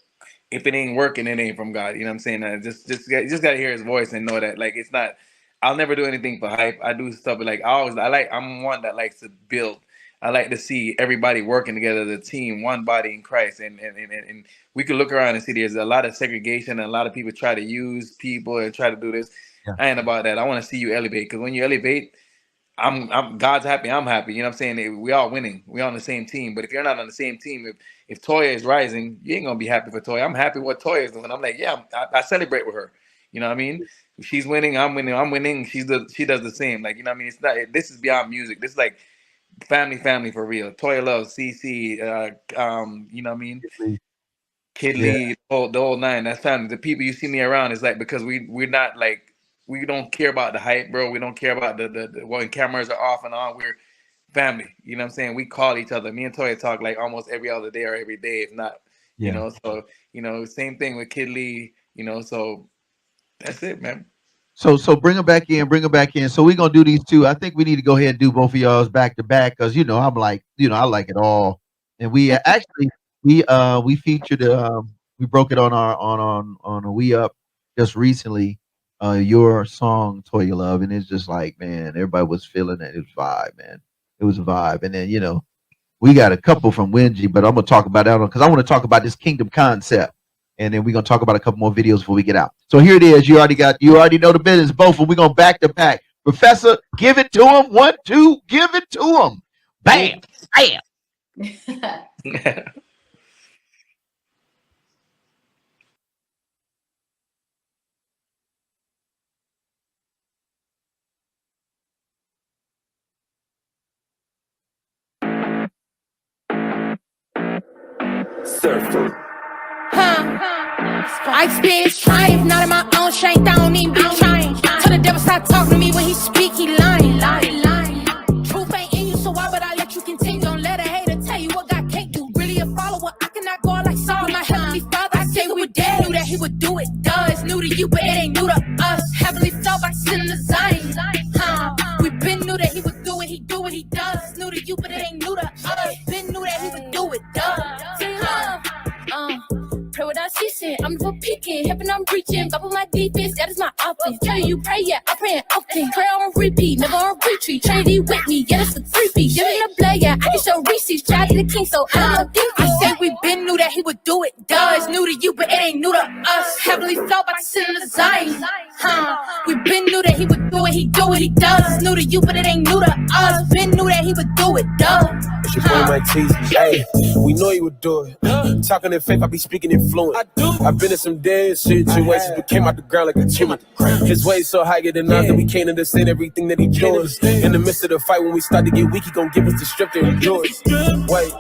If it ain't working, it ain't from God. You know what I'm saying? You just gotta hear His voice and know that like it's not. I'll never do anything for hype. I do stuff like I'm one that likes to build. I like to see everybody working together as a team, one body in Christ. And we can look around and see there's a lot of segregation and a lot of people try to use people and try to do this. Yeah. I ain't about that. I want to see you elevate, because when you elevate, I'm God's happy, I'm happy. You know what I'm saying? We all winning. We all on the same team. But if you're not on the same team, if Toya is rising, you ain't gonna be happy for Toya. I'm happy what Toya is doing. I'm like, yeah, I celebrate with her. You know what I mean? If she's winning, I'm winning. I'm winning. She does the same. Like, you know what I mean? It's not. This is beyond music. This is like family for real. Toyalove, CC, you know what I mean? Kid Lee, the whole nine. That's family. The people you see me around is like, because we're not like, we don't care about the hype, bro. We don't care about the when cameras are off and on. We're family. You know what I'm saying? We call each other. Me and Toya talk like almost every other day or every day, if not. You know, so same thing with Kid Lee. You know, so that's it, man. So bring them back in. So we're gonna do these two. I think we need to go ahead and do both of y'all's back to back, because I'm like, I like it all. And we actually we featured we broke it on a We Up just recently, your song Toyalove, and it's just like, man, everybody was feeling it. It was vibe, man. It was a vibe. And then we got a couple from Wingy, but I'm gonna talk about that because I want to talk about this Kingdom concept. And then we're gonna talk about a couple more videos before we get out. So here it is. You already know the business. Both of them. We're gonna back to back. Professor, give it to him. 1, 2, give it to him. Bam, bam. Surfer. I experience triumph, not in my own strength. I don't even be trying. Tell the devil stop talking to me when he speak, he lying. Truth ain't in you, so why would I let you continue? Don't let a hater tell you what God can't do. Really a follower, I cannot go out like Saul. My heavenly Father, I say we dead. Knew that he would do it. Does new to you, but it ain't new to us. Heavenly felt by sin to Zion. We been knew that he would do it. He do what he does. New to you, but it ain't new to us. Been knew that he would do it. Pray without ceasing, I'm for peaking, helping I'm preaching, up on my defense, that is my offense. Tell you pray, yeah, I pray often. Pray on repeat, never on retreat. Trinity with me, yeah, that's the 3-P. Give me a play, yeah, I can show receipts. Child to the king, so I don't know. I say we been knew that he would do it. Does new to you, but it ain't new to us. Heavenly felt by sin to Zion. We been knew that he would do it. He do what he does. New to you, but it ain't new to us. Been knew that he would do it. It's your boy Mike Teasy. Hey, we know he would do it. Talking in faith, I be speaking in fluent. I've been in some dead situations, but came out the ground like a tumor. His ways so higher than ours that we can't understand everything that he doing. In the midst of the fight, when we start to get weak, he gon' give us the strength to endure it. Wait,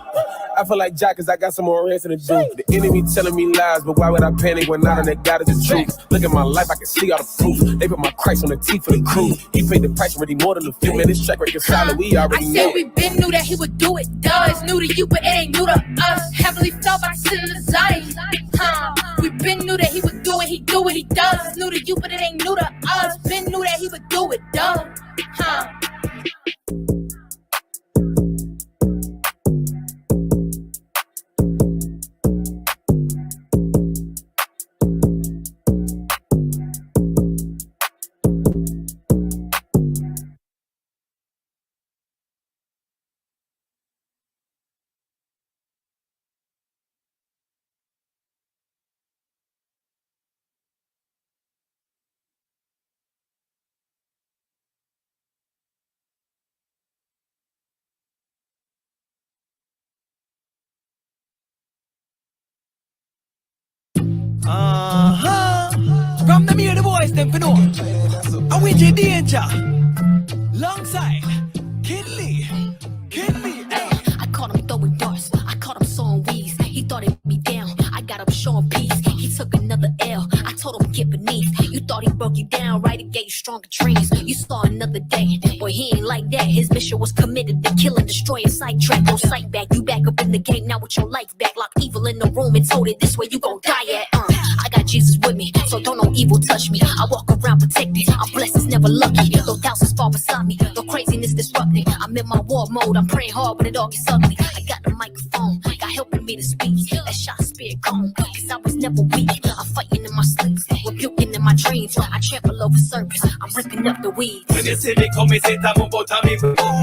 I feel like Jack, cause I got some more answers to do. The enemy telling me lies, but why would I panic when I know that God is the truth? Look at my life, I can see all the proof. They put my Christ on the teeth for the crew. He paid the price already more than a few. Man, this track record solid, we already know. I said we been knew that he would do it. Does new to you, but it ain't new to us. Heavenly felt by sin to Zion. We been knew that he would do it. He do what he does. New to you, but it ain't new to us. Been knew that he would do it. From the mere the voice, them for know. A Wingy Danejah. Longside. Kid Lee. Hey. I caught him throwing darts. I caught him sawing weeds. He thought it me down. I got him showing peace. He took another L. I told him get beneath. You thought he broke you down, right? It gave you strength. stronger dreams. You saw another day, boy, he ain't like that. His mission was committed to kill and destroy a sidetrack. No sight back, you back up in the game now with your life back. Lock evil in the room and told it this way you gon' die at. I got Jesus with me, so don't no evil touch me. I walk around protected, I'm blessed, it's never lucky. Though thousands fall beside me, though craziness disrupting. I'm in my war mode, I'm praying hard when it all gets ugly. I got the microphone, God helping me to speak. That shot spirit gone, cause I was never weak. I'm fighting in my sleep, rebuking in my dreams. I trample over surface, I'm ripping up the weeds. When you see me coming, say time about me.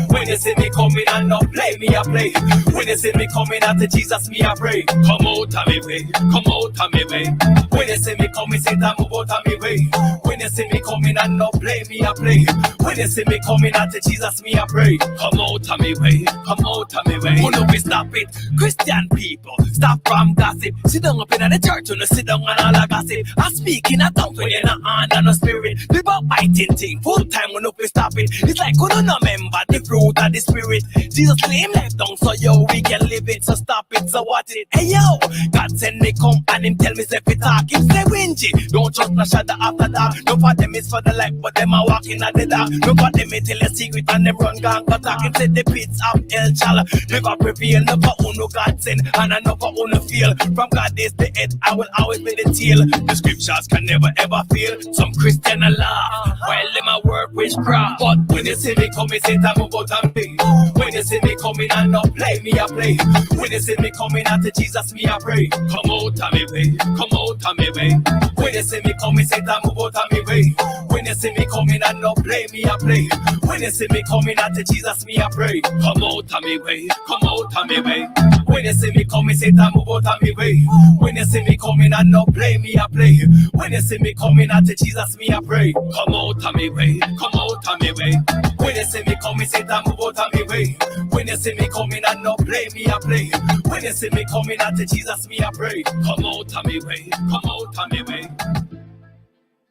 When you see me coming and not play me, I play. When you see me coming out to Jesus, me I pray. Come out of me way, come out of me way. When you see me coming, say time about me way. When you see me coming and not play me, I play. When you see me coming out to Jesus, me I pray. Come out of me way, come out of me way. Who know we stop it? Christian people, stop from gossip. Sit down up in the church and sit down and all a gossip. I speak in a tongue when you're not under no spirit. The biting thing, full time when we stop it. It's like we don't remember the fruit of the spirit. Jesus claim left down so yo we can live it. So stop it, so what it? Hey yo, God send me come and him tell me say fi talk. Him say Wingy, don't trust no shadow after that. No for them is for the life, but them are walking at the dark. No for them me tell a secret and them run gang attack. Him say the pits of El Chala never prevail. No for who no God send and I know for who no feel. From God is the head, I will always be the tail. The scriptures can never ever fail. Some Christian a laugh while them a work witchcraft. But when you see me coming, say time about me. When you see me coming and not play me, I play. When you see me coming after Jesus, me I pray. Come out of me way, come out of me way. When you see me coming, say time about me way. When you see me coming and not play me, I play. When you see me coming after Jesus, me I pray. Come out of me way, come out of me way. When you see me coming, say time about me way. When you see me coming and not play me, I play. When you see me coming after Jesus, me I pray. Come out of me way, come out of me way. When you see me coming, say time about me way. When you see me coming and not play me, I play. When you see me coming after Jesus, me I pray. Come out of me way, come out of me way.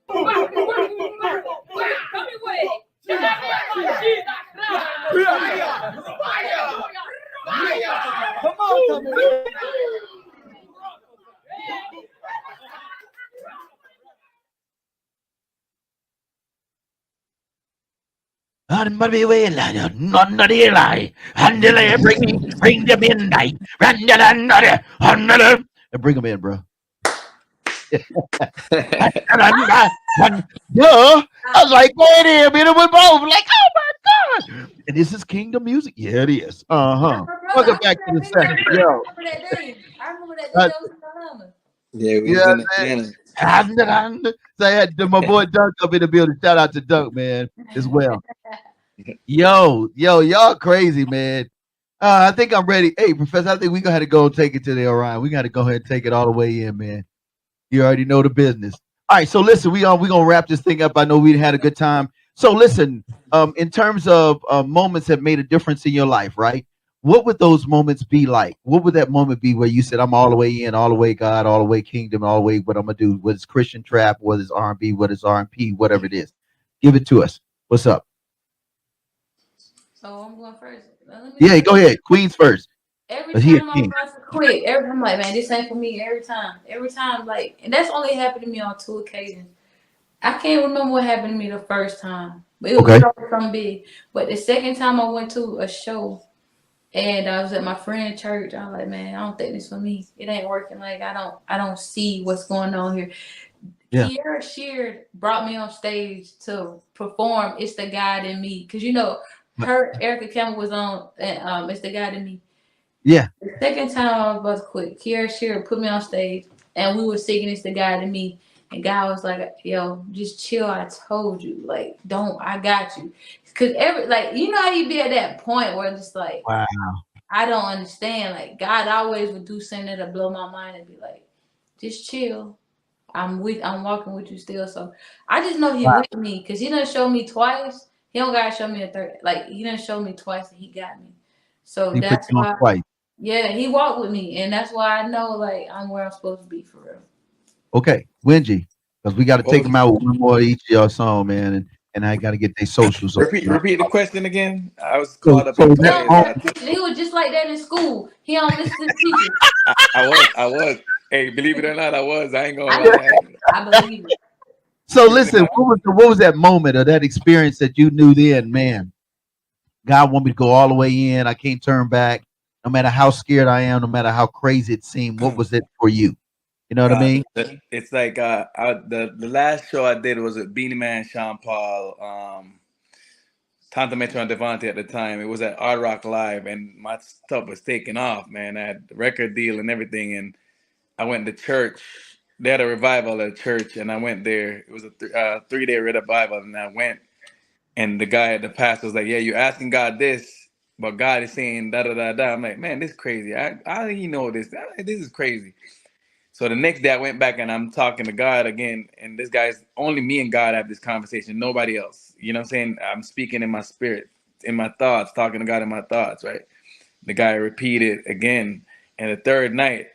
Come on, None of the lie. Bring them in, night. Bring them in, bro. Yeah, I was like, wait a minute, we're both like, oh my God. And this is Kingdom Music. Yeah, it is. Welcome back to the session. Yo. I remember that day. Yeah, we was in Atlanta. So I had my boy Dunk up in the building. Shout out to Dunk, man, as well. Yo, y'all crazy, man. I think I'm ready. Hey, Professor, I think we gotta go and take it to the Orion. We gotta go ahead and take it all the way in, man. You already know the business. All right, so listen, we gonna wrap this thing up. I know we had a good time. So listen, in terms of moments that made a difference in your life, right? What would those moments be like? What would that moment be where you said, I'm all the way in, all the way God, all the way kingdom, all the way what I'm gonna do, whether it's Christian trap, whether it's R&B, whether it's R&P, whatever it is. Give it to us. What's up? So I'm going first. Yeah, go ahead. Queens first. Every time I'm about to quit, I'm like, man, this ain't for me. Every time, like, and that's only happened to me on 2 occasions. I can't remember what happened to me the first time, but it was something big. But the second time I went to a show, and I was at my friend's church, I was like, man, I don't think this for me. It ain't working. Like, I don't see what's going on here. Yeah. Kiara Sheard brought me on stage to perform It's the God in Me, because you know her Erica Campbell was on It's the God in Me. Yeah. The second time I was about to quit, Kiara Sheard put me on stage and we were singing It's the God in Me. And God was like, yo, just chill. I told you. Like, don't, I got you. Cause you know how you be at that point where it's just like, wow, I don't understand. Like, God always would do something that'll blow my mind and be like, just chill. I'm walking with you still. So I just know he with me, because he done show me twice. He don't gotta show me a third. Like, he done show me twice and he got me. So he that's why. Yeah, he walked with me, and that's why I know, like, I'm where I'm supposed to be for real. Okay, Wingy, because we got to take them out with one more each of y'all song, man, and I got to get their socials. Repeat the question again. I was caught up. He was just like that in school. He don't listen to the teachers. I was. Hey, believe it or not, I was. I ain't gonna lie. I believe it. So listen, what was that moment or that experience that you knew then, man? God want me to go all the way in. I can't turn back. No matter how scared I am, no matter how crazy it seemed. What was it for you? You know what I mean? It's like the last show I did was with Beanie Man, Sean Paul, Tonto Metro and Devontae at the time. It was at Art Rock Live, and my stuff was taking off, man. I had the record deal and everything, and I went to church. They had a revival at church, and I went there. It was a 3-day revival, and I went. And the guy at the pastor was like, "Yeah, you're asking God this, but God is saying da da da da." I'm like, "Man, this is crazy. I think you know this. This is crazy." So the next day I went back and I'm talking to God again, and this guy's only me and God have this conversation, nobody else. You know what I'm saying? I'm speaking in my spirit, in my thoughts, talking to God in my thoughts, right? The guy repeated again, and the third night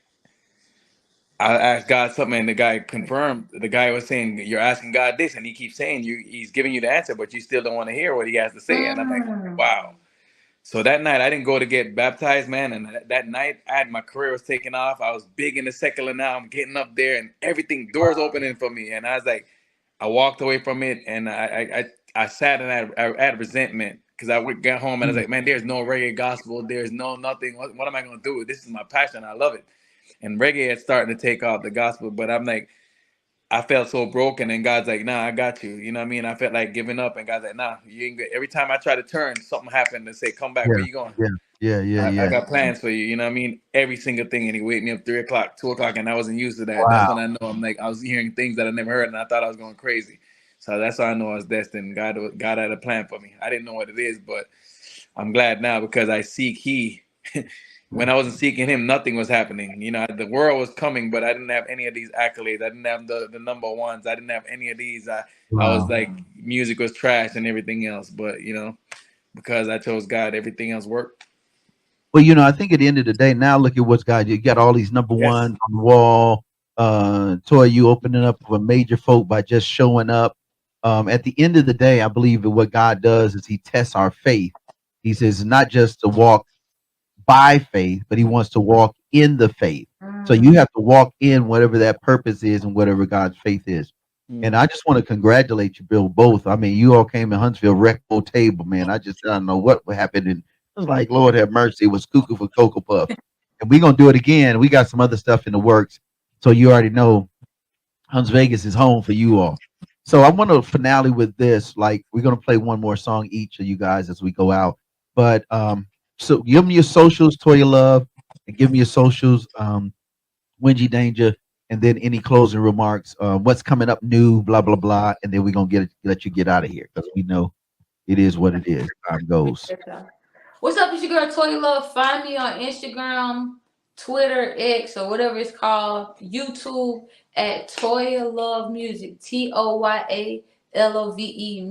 I asked God something, and the guy confirmed. The guy was saying, "You're asking God this," and he keeps saying, He's giving you the answer, but you still don't want to hear what he has to say. And I'm like, wow. So that night, I didn't go to get baptized, man. And that night, my career was taking off. I was big in the secular now. I'm getting up there, and everything, doors opening for me. And I was like, I walked away from it, and I sat and I had resentment because I would get home and I was like, man, there's no reggae gospel. There's no nothing. What am I going to do? This is my passion. I love it. And reggae is starting to take off the gospel, but I'm like, I felt so broken, and God's like, "Nah, I got you." You know what I mean? I felt like giving up, and God's like, "Nah, you ain't good." Every time I try to turn, something happened to say, "Come back, Yeah, where you going?" yeah. I got plans for you. You know what I mean? Every single thing, and he wake me up 3 o'clock, 2 o'clock, and I wasn't used to that. That's Wow. when I know I was hearing things that I never heard, and I thought I was going crazy. So that's how I know I was destined. God had a plan for me. I didn't know what it is, but I'm glad now because I seek He. When I wasn't seeking Him, nothing was happening. You know, the world was coming, but I didn't have any of these accolades. I didn't have the number ones. I didn't have any of these. I was Wow. like, music was trash and everything else. But you know, because I chose God, everything else worked. Well, I think at the end of the day, now look at what's God. You got all these number Yes. ones on the wall. Toy, you opening up for major folk by just showing up. At the end of the day, I believe that what God does is He tests our faith. He says not just to walk by faith, but He wants to walk in the faith. So you have to walk in whatever that purpose is and whatever God's faith is. And I just want to congratulate you, Bill, both. I mean, you all came in Huntsville, wrecked whole table, man. I don't know what happened. And it was like, Lord have mercy, it was cuckoo for Cocoa Puff. And we're going to do it again. We got some other stuff in the works. So you already know Hunts Vegas is home for you all. So I want to finale with this. Like, we're going to play one more song each of you guys as we go out. But so give me your socials, Toyalove, and give me your socials, Wingy Danejah, and then any closing remarks. What's coming up new, blah blah blah, and then we're gonna let you get out of here because we know it is what it is. Time goes. What's up, it's your girl Toyalove. Find me on Instagram, Twitter, X, or whatever it's called, YouTube at Toyalove Music, TOYALOVE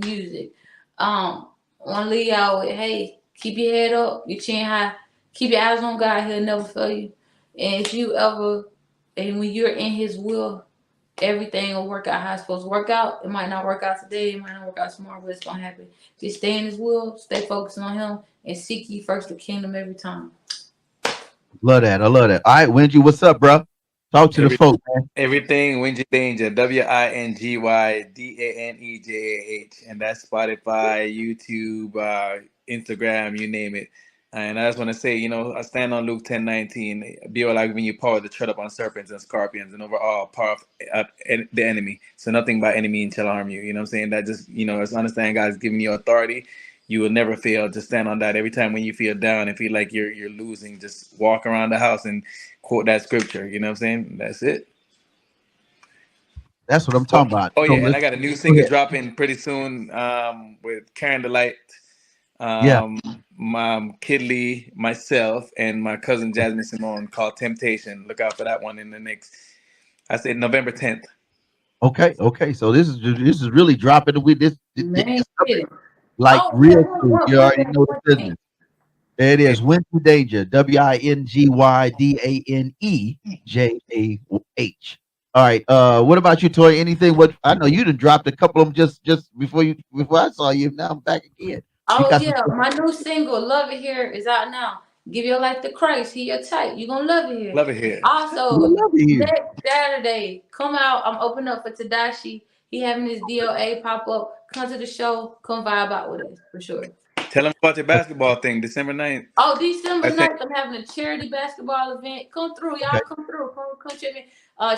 Music. Want to leave y'all with, hey, keep your head up, your chin high, keep your eyes on God. He'll never fail you. And when you're in His will, everything will work out how it's supposed to work out. It might not work out today, it might not work out tomorrow, but it's gonna happen. Just stay in His will, stay focused on Him, and seek ye first the kingdom every time. Love that. I love that. All right, Wingy, what's up, bro? Talk to the folks, man. Everything Wingy Danejah, WINGY DANEJAH, and that's Spotify, YouTube, Instagram, you name it. And I just want to say, I stand on Luke 10:19. Be all like when you power to tread up on serpents and scorpions and over all power of the enemy. So nothing by any means shall harm you. You know what I'm saying? That just, just understand God's giving you authority. You will never fail. Just stand on that. Every time when you feel down and feel like you're losing, just walk around the house and quote that scripture. You know what I'm saying? That's it. That's what I'm talking about. Oh So yeah, and I got a new single dropping pretty soon with Karen Delight, yeah. Kid Lee, myself, and my cousin Jasmine Simone called Temptation. Look out for that one in the next, I said November 10th. Okay. So this is really dropping with this like Oh, real cool. You already know the business. There it is. Wingy Danejah, WINGY All right. What about you, Toy? Anything? What I know you done dropped a couple of them just before I saw you. Now I'm back again. Oh yeah, my new single, Love It Here, is out now. Give your life to Christ. He your type. You're gonna love it here. Love it here. Also, Love it here. next Saturday, come out. I'm opening up for Tadashi. He having his DOA pop up. Come to the show. Come vibe out with us for sure. Tell them about your basketball thing, December 9th. Oh, December I think 9th, I'm having a charity basketball event. Come through, y'all. okay. Come through. Come check me.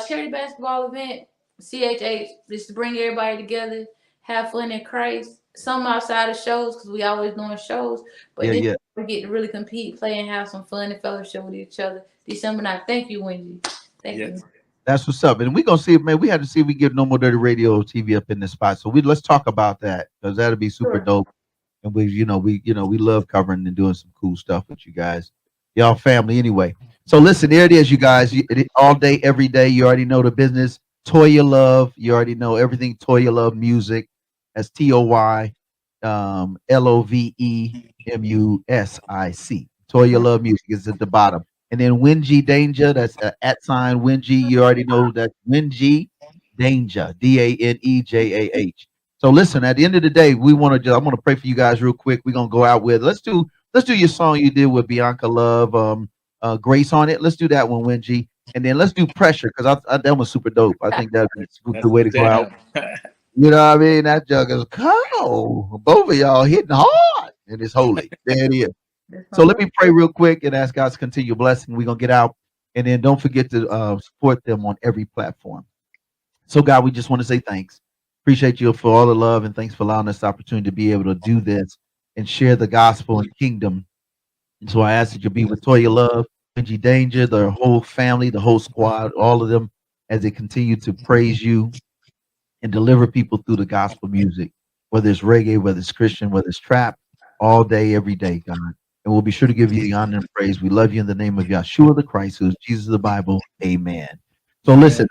Charity basketball event. CHH. Just to bring everybody together, have fun in Christ. Some outside of shows because we always doing shows, but this we get to really compete, play, and have some fun and fellowship with each other. December 9th. Thank you, Wingy. Thank you. That's what's up. And we're gonna see, man. We have to see if we get No More Dirty Radio TV up in this spot. So let's talk about that because that'll be super dope. And we love covering and doing some cool stuff with you guys. Y'all family anyway. So listen, there it is, you guys. All day, every day. You already know the business. Toyalove. You already know everything. Toyalove music. That's TOYLOVEMUSIC. Toyalove music is at the bottom. And then Wingy Danejah, that's @ Wingy. You already know that Wingy Danejah, DANEJAH. So listen, at the end of the day, I'm gonna pray for you guys real quick. We're gonna go out with let's do your song you did with Bianca Love, Grace on it. Let's do that one, Wingy. And then let's do Pressure because that was super dope. I think that's the way to go out. You know what I mean? That jug is cold. Both of y'all hitting hard and it's holy. There it is. So let me pray real quick and ask God's continued blessing. We're going to get out. And then don't forget to support them on every platform. So, God, we just want to say thanks. Appreciate you for all the love and thanks for allowing us the opportunity to be able to do this and share the gospel and kingdom. And so I ask that you be with Toyalove, Wingy Danejah, the whole family, the whole squad, all of them as they continue to praise you and deliver people through the gospel music, whether it's reggae, whether it's Christian, whether it's trap, all day, every day, God. And we'll be sure to give you the honor and praise. We love you in the name of Yeshua the Christ, who is Jesus of the Bible. Amen. So listen,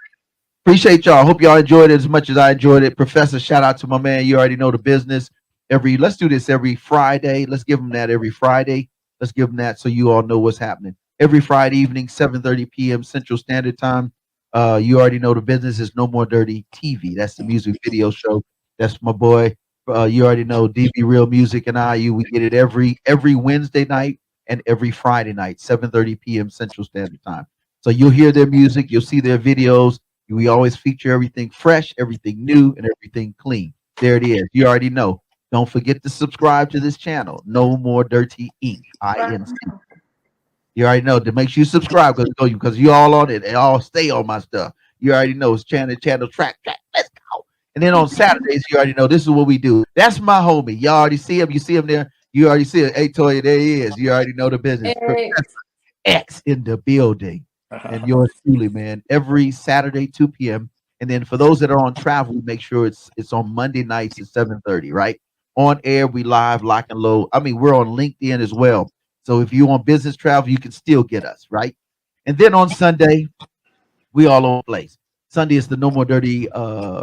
appreciate y'all. Hope y'all enjoyed it as much as I enjoyed it. Professor, shout out to my man. You already know the business. Let's do this every Friday. Let's give them that every Friday. Let's give them that so you all know what's happening. Every Friday evening, 7:30 p.m. Central Standard Time. You already know the business is No More Dirty TV. That's the music video show. That's my boy. You already know DB Real Music and IU. We get it every Wednesday night and every Friday night, 7:30 p.m. Central Standard Time. So you'll hear their music. You'll see their videos. We always feature everything fresh, everything new, and everything clean. There it is. You already know. Don't forget to subscribe to this channel. No More Dirty Inc. INC. You already know to make sure you subscribe because you all on it. They all stay on my stuff. You already know it's channel track. Let's go. And then on Saturdays, you already know this is what we do. That's my homie. Y'all already see him. You see him there. You already see it. Hey, Toya, there he is. You already know the business. Hey. Professor X in the building. And yours truly, man. Every Saturday, 2 p.m. And then for those that are on travel, make sure it's on Monday nights at 7:30, right? On air, we live, lock and load. I mean, we're on LinkedIn as well. So if you want business travel, you can still get us, right? And then on Sunday, we all over the place. Sunday is the No More Dirty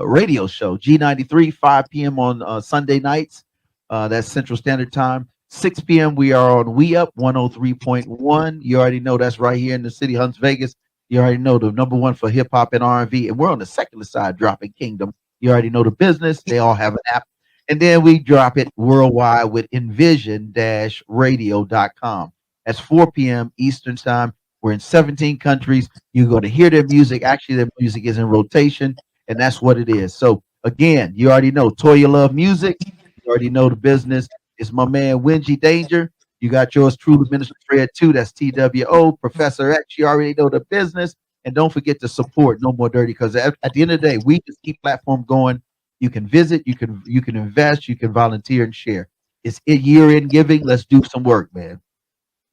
radio show, G93, 5 p.m. on Sunday nights. That's Central Standard Time. 6 p.m. we are on We Up 103.1. You already know that's right here in the city, Hunts Vegas. You already know the number one for hip hop and R&B. And we're on the secular side, dropping Kingdom. You already know the business. They all have an app. And then we drop it worldwide with envision-radio.com. That's 4 p.m. Eastern Time. We're in 17 countries. You're going to hear their music. Actually, their music is in rotation, and that's what it is. So, again, you already know Toyalove music. You already know the business. It's my man, Wingy Danejah. You got yours truly, Minister Fred, too. That's TWO. Professor X, you already know the business. And don't forget to support No More Dirty because at the end of the day, we just keep platform going. You can visit, you can invest, you can volunteer and share. It's year-end giving. Let's do some work, man.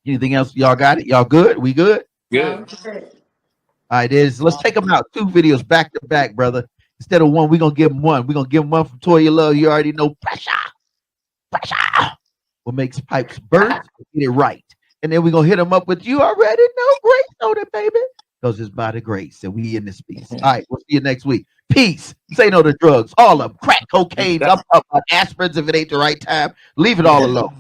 Anything else? Y'all got it? Y'all good? We good? Good. All right, let's take them out. 2 videos back to back, brother. Instead of one, we're gonna give them one. We're gonna give them one from Toyalove. You already know pressure. What makes pipes burst? Get it right. And then we're gonna hit them up with you already know grace on it, baby. Because it's by the grace that we in this piece. All right, we'll see you next week. Peace. Say no to drugs. All of them. Crack, cocaine, up, aspirins if it ain't the right time. Leave it all alone.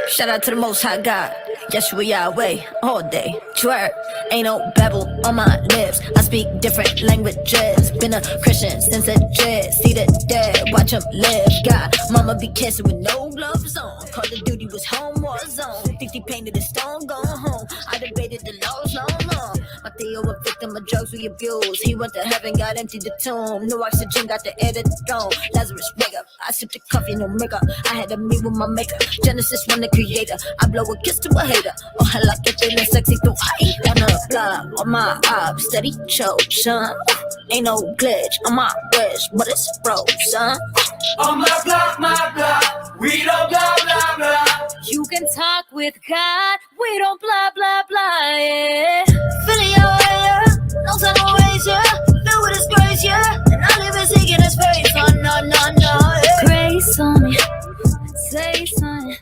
Shout out to the Most High God. Yes, we are way all day. Twerk, ain't no babble on my lips. I speak different languages. Been a Christian since a jet. See the dead, watch them live. God, mama be kissing with no gloves on. Call of Duty was home war zone. 50 painted a stone, going home. I debated the laws long. Mateo a victim of drugs we abused. He went to heaven, got emptied the tomb. No oxygen, got the air to the throne. Lazarus, wake up. I sipped the coffee, no makeup. I had to meet with my maker. Genesis one, the creator. I blow a kiss to a hater. Oh, hell, I get feeling sexy through I on the block. On my op, steady choke, son. Ain't no glitch on my wish, but it's frozen. On my block, we don't blah, blah, blah. You can talk with God, we don't blah, blah, blah, yeah. Feeling your way, yeah. No time to waste, yeah. Filled with His grace, yeah. And I live in seeking His face, oh, no, yeah. Grace on me, say something.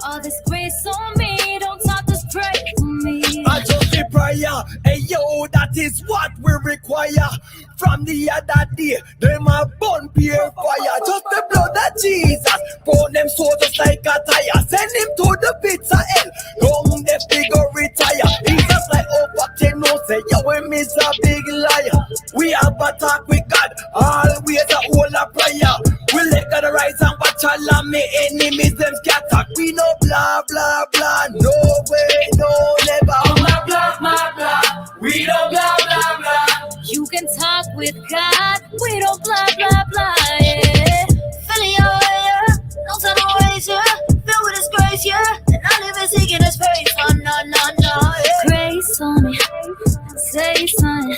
All this grace on me, don't talk this praise on me. I just a prayer, hey yo, that is what we require. From the other day, them a burn pure fire. Just the blood of Jesus, burn them souls just like a tire. Send him to the pits of hell, long the figure retire. He's just like, oh fuck, you know, say, yo, we miss a big liar. We have a talk with God, always a whole a prayer. We let God rise and watch all of me enemies, them scatter. We no blah, blah, blah, no way, no never. On my block, we don't blah, blah, blah. You can talk with God, we don't blah, blah, blah, yeah. Feeling your way, yeah. No time to waste, yeah. Filled with His grace, yeah. And I live in seeking His face, oh, no, yeah. Grace on me, say something.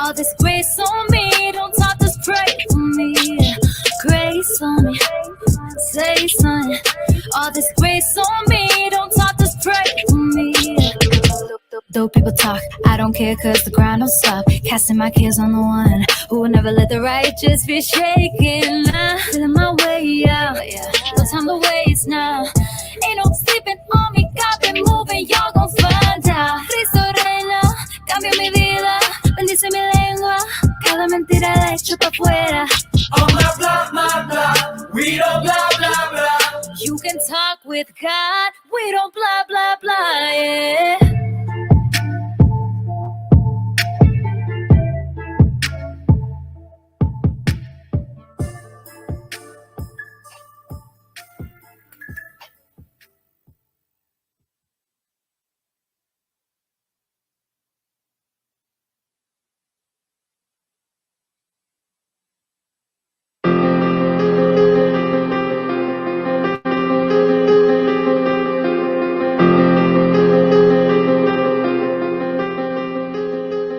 All this grace on me, don't talk this praise on me. Grace on me, say something. All this grace on me, don't talk this praise on me. Though people talk, I don't care cause the grind don't stop. Casting my cares on the one who will never let the righteous be shaken. I'm feeling my way out, no time to waste now. Ain't no sleeping on me, God been moving, y'all gon' find out. Cristo reina, cambio mi vida, bendice mi lengua. Cada mentira la echo pa' fuera. On my block, we don't blah, blah, blah. You can talk with God, we don't blah, blah, blah, yeah.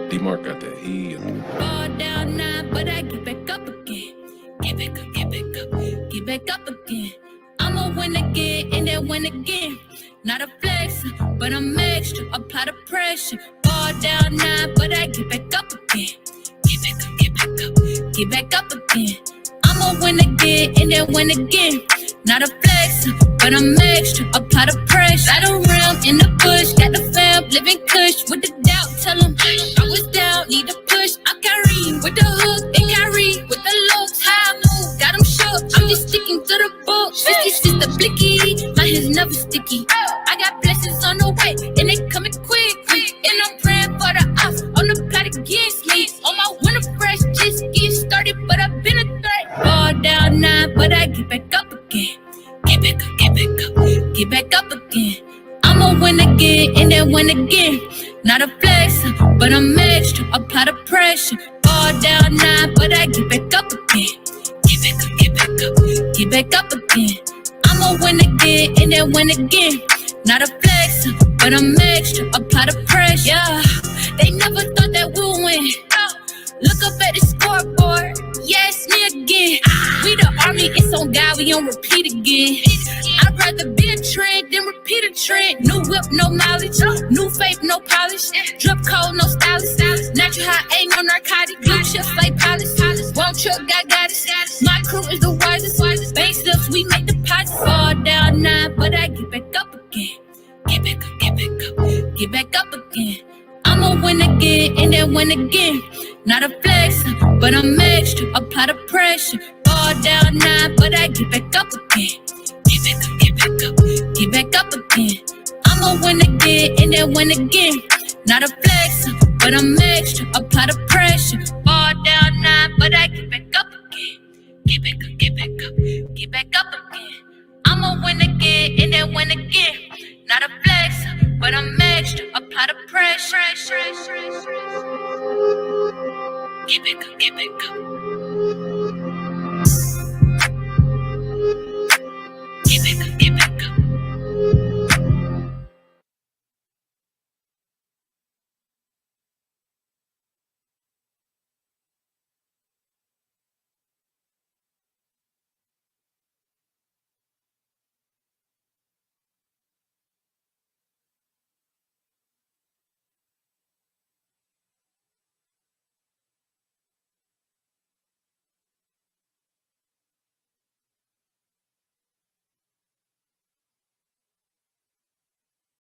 D-Mark got that heat. Fall down now, but I get back up again. Get back up, get back up, get back up again. I'ma win again and then win again. Not a flex, but I'm extra. Apply the pressure. Fall down now, but I get back up again. Get back up, get back up, get back up again. I'ma win again and then win again. Not a flex, but I'm extra. Apply the pressure. Battle round in the bush, got the fam living kush with the doubt. Tell 'em I was down, need a push. I carry with the hook and carry with the looks. How I move, got 'em shook. I'm just sticking to the book. 56 the blicky, my hands never sticky. I got blessings on the way and they coming quick. And I'm praying for the ops on the plot against me. On my winter fresh, just get started, but I've been a threat. Fall down now, but I get back up again. Get back up, get back up, get back up again. I'ma win again and then win again. Not a flex, but I'm extra. Apply the pressure. Fall down now, but I get back up again. Get back up, get back up, get back up again. I'ma win again and then win again. Not a flex, but I'm extra. Apply the pressure. Yeah, they never thought that we'll win. Look up at the scoreboard. Yes, me again. We the army, it's on God, we don't repeat again. I'd rather be a trend than repeat a trend. New whip, no mileage. New faith, no polish. Drip code, no stylist. Natural high, ain't no narcotic. Blue chips like polish. One truck, got it. My crew is the wisest. Bank slips, we make deposits. Fall down now, but I get back up again. Get back up, get back up, get back up again. I'ma win again and then win again. Not a flex, but I'm extra. Apply the pressure. Fall down now, but I get back up again. Get back up, get back up, get back up again. I'ma win again and then win again. Not a flex, but I'm extra. Apply the pressure. Fall down now, but I get back up again. Get back up, get back up, get back up again. I'ma win again and then win again. Not a flex, but I'm extra. Apply the pressure.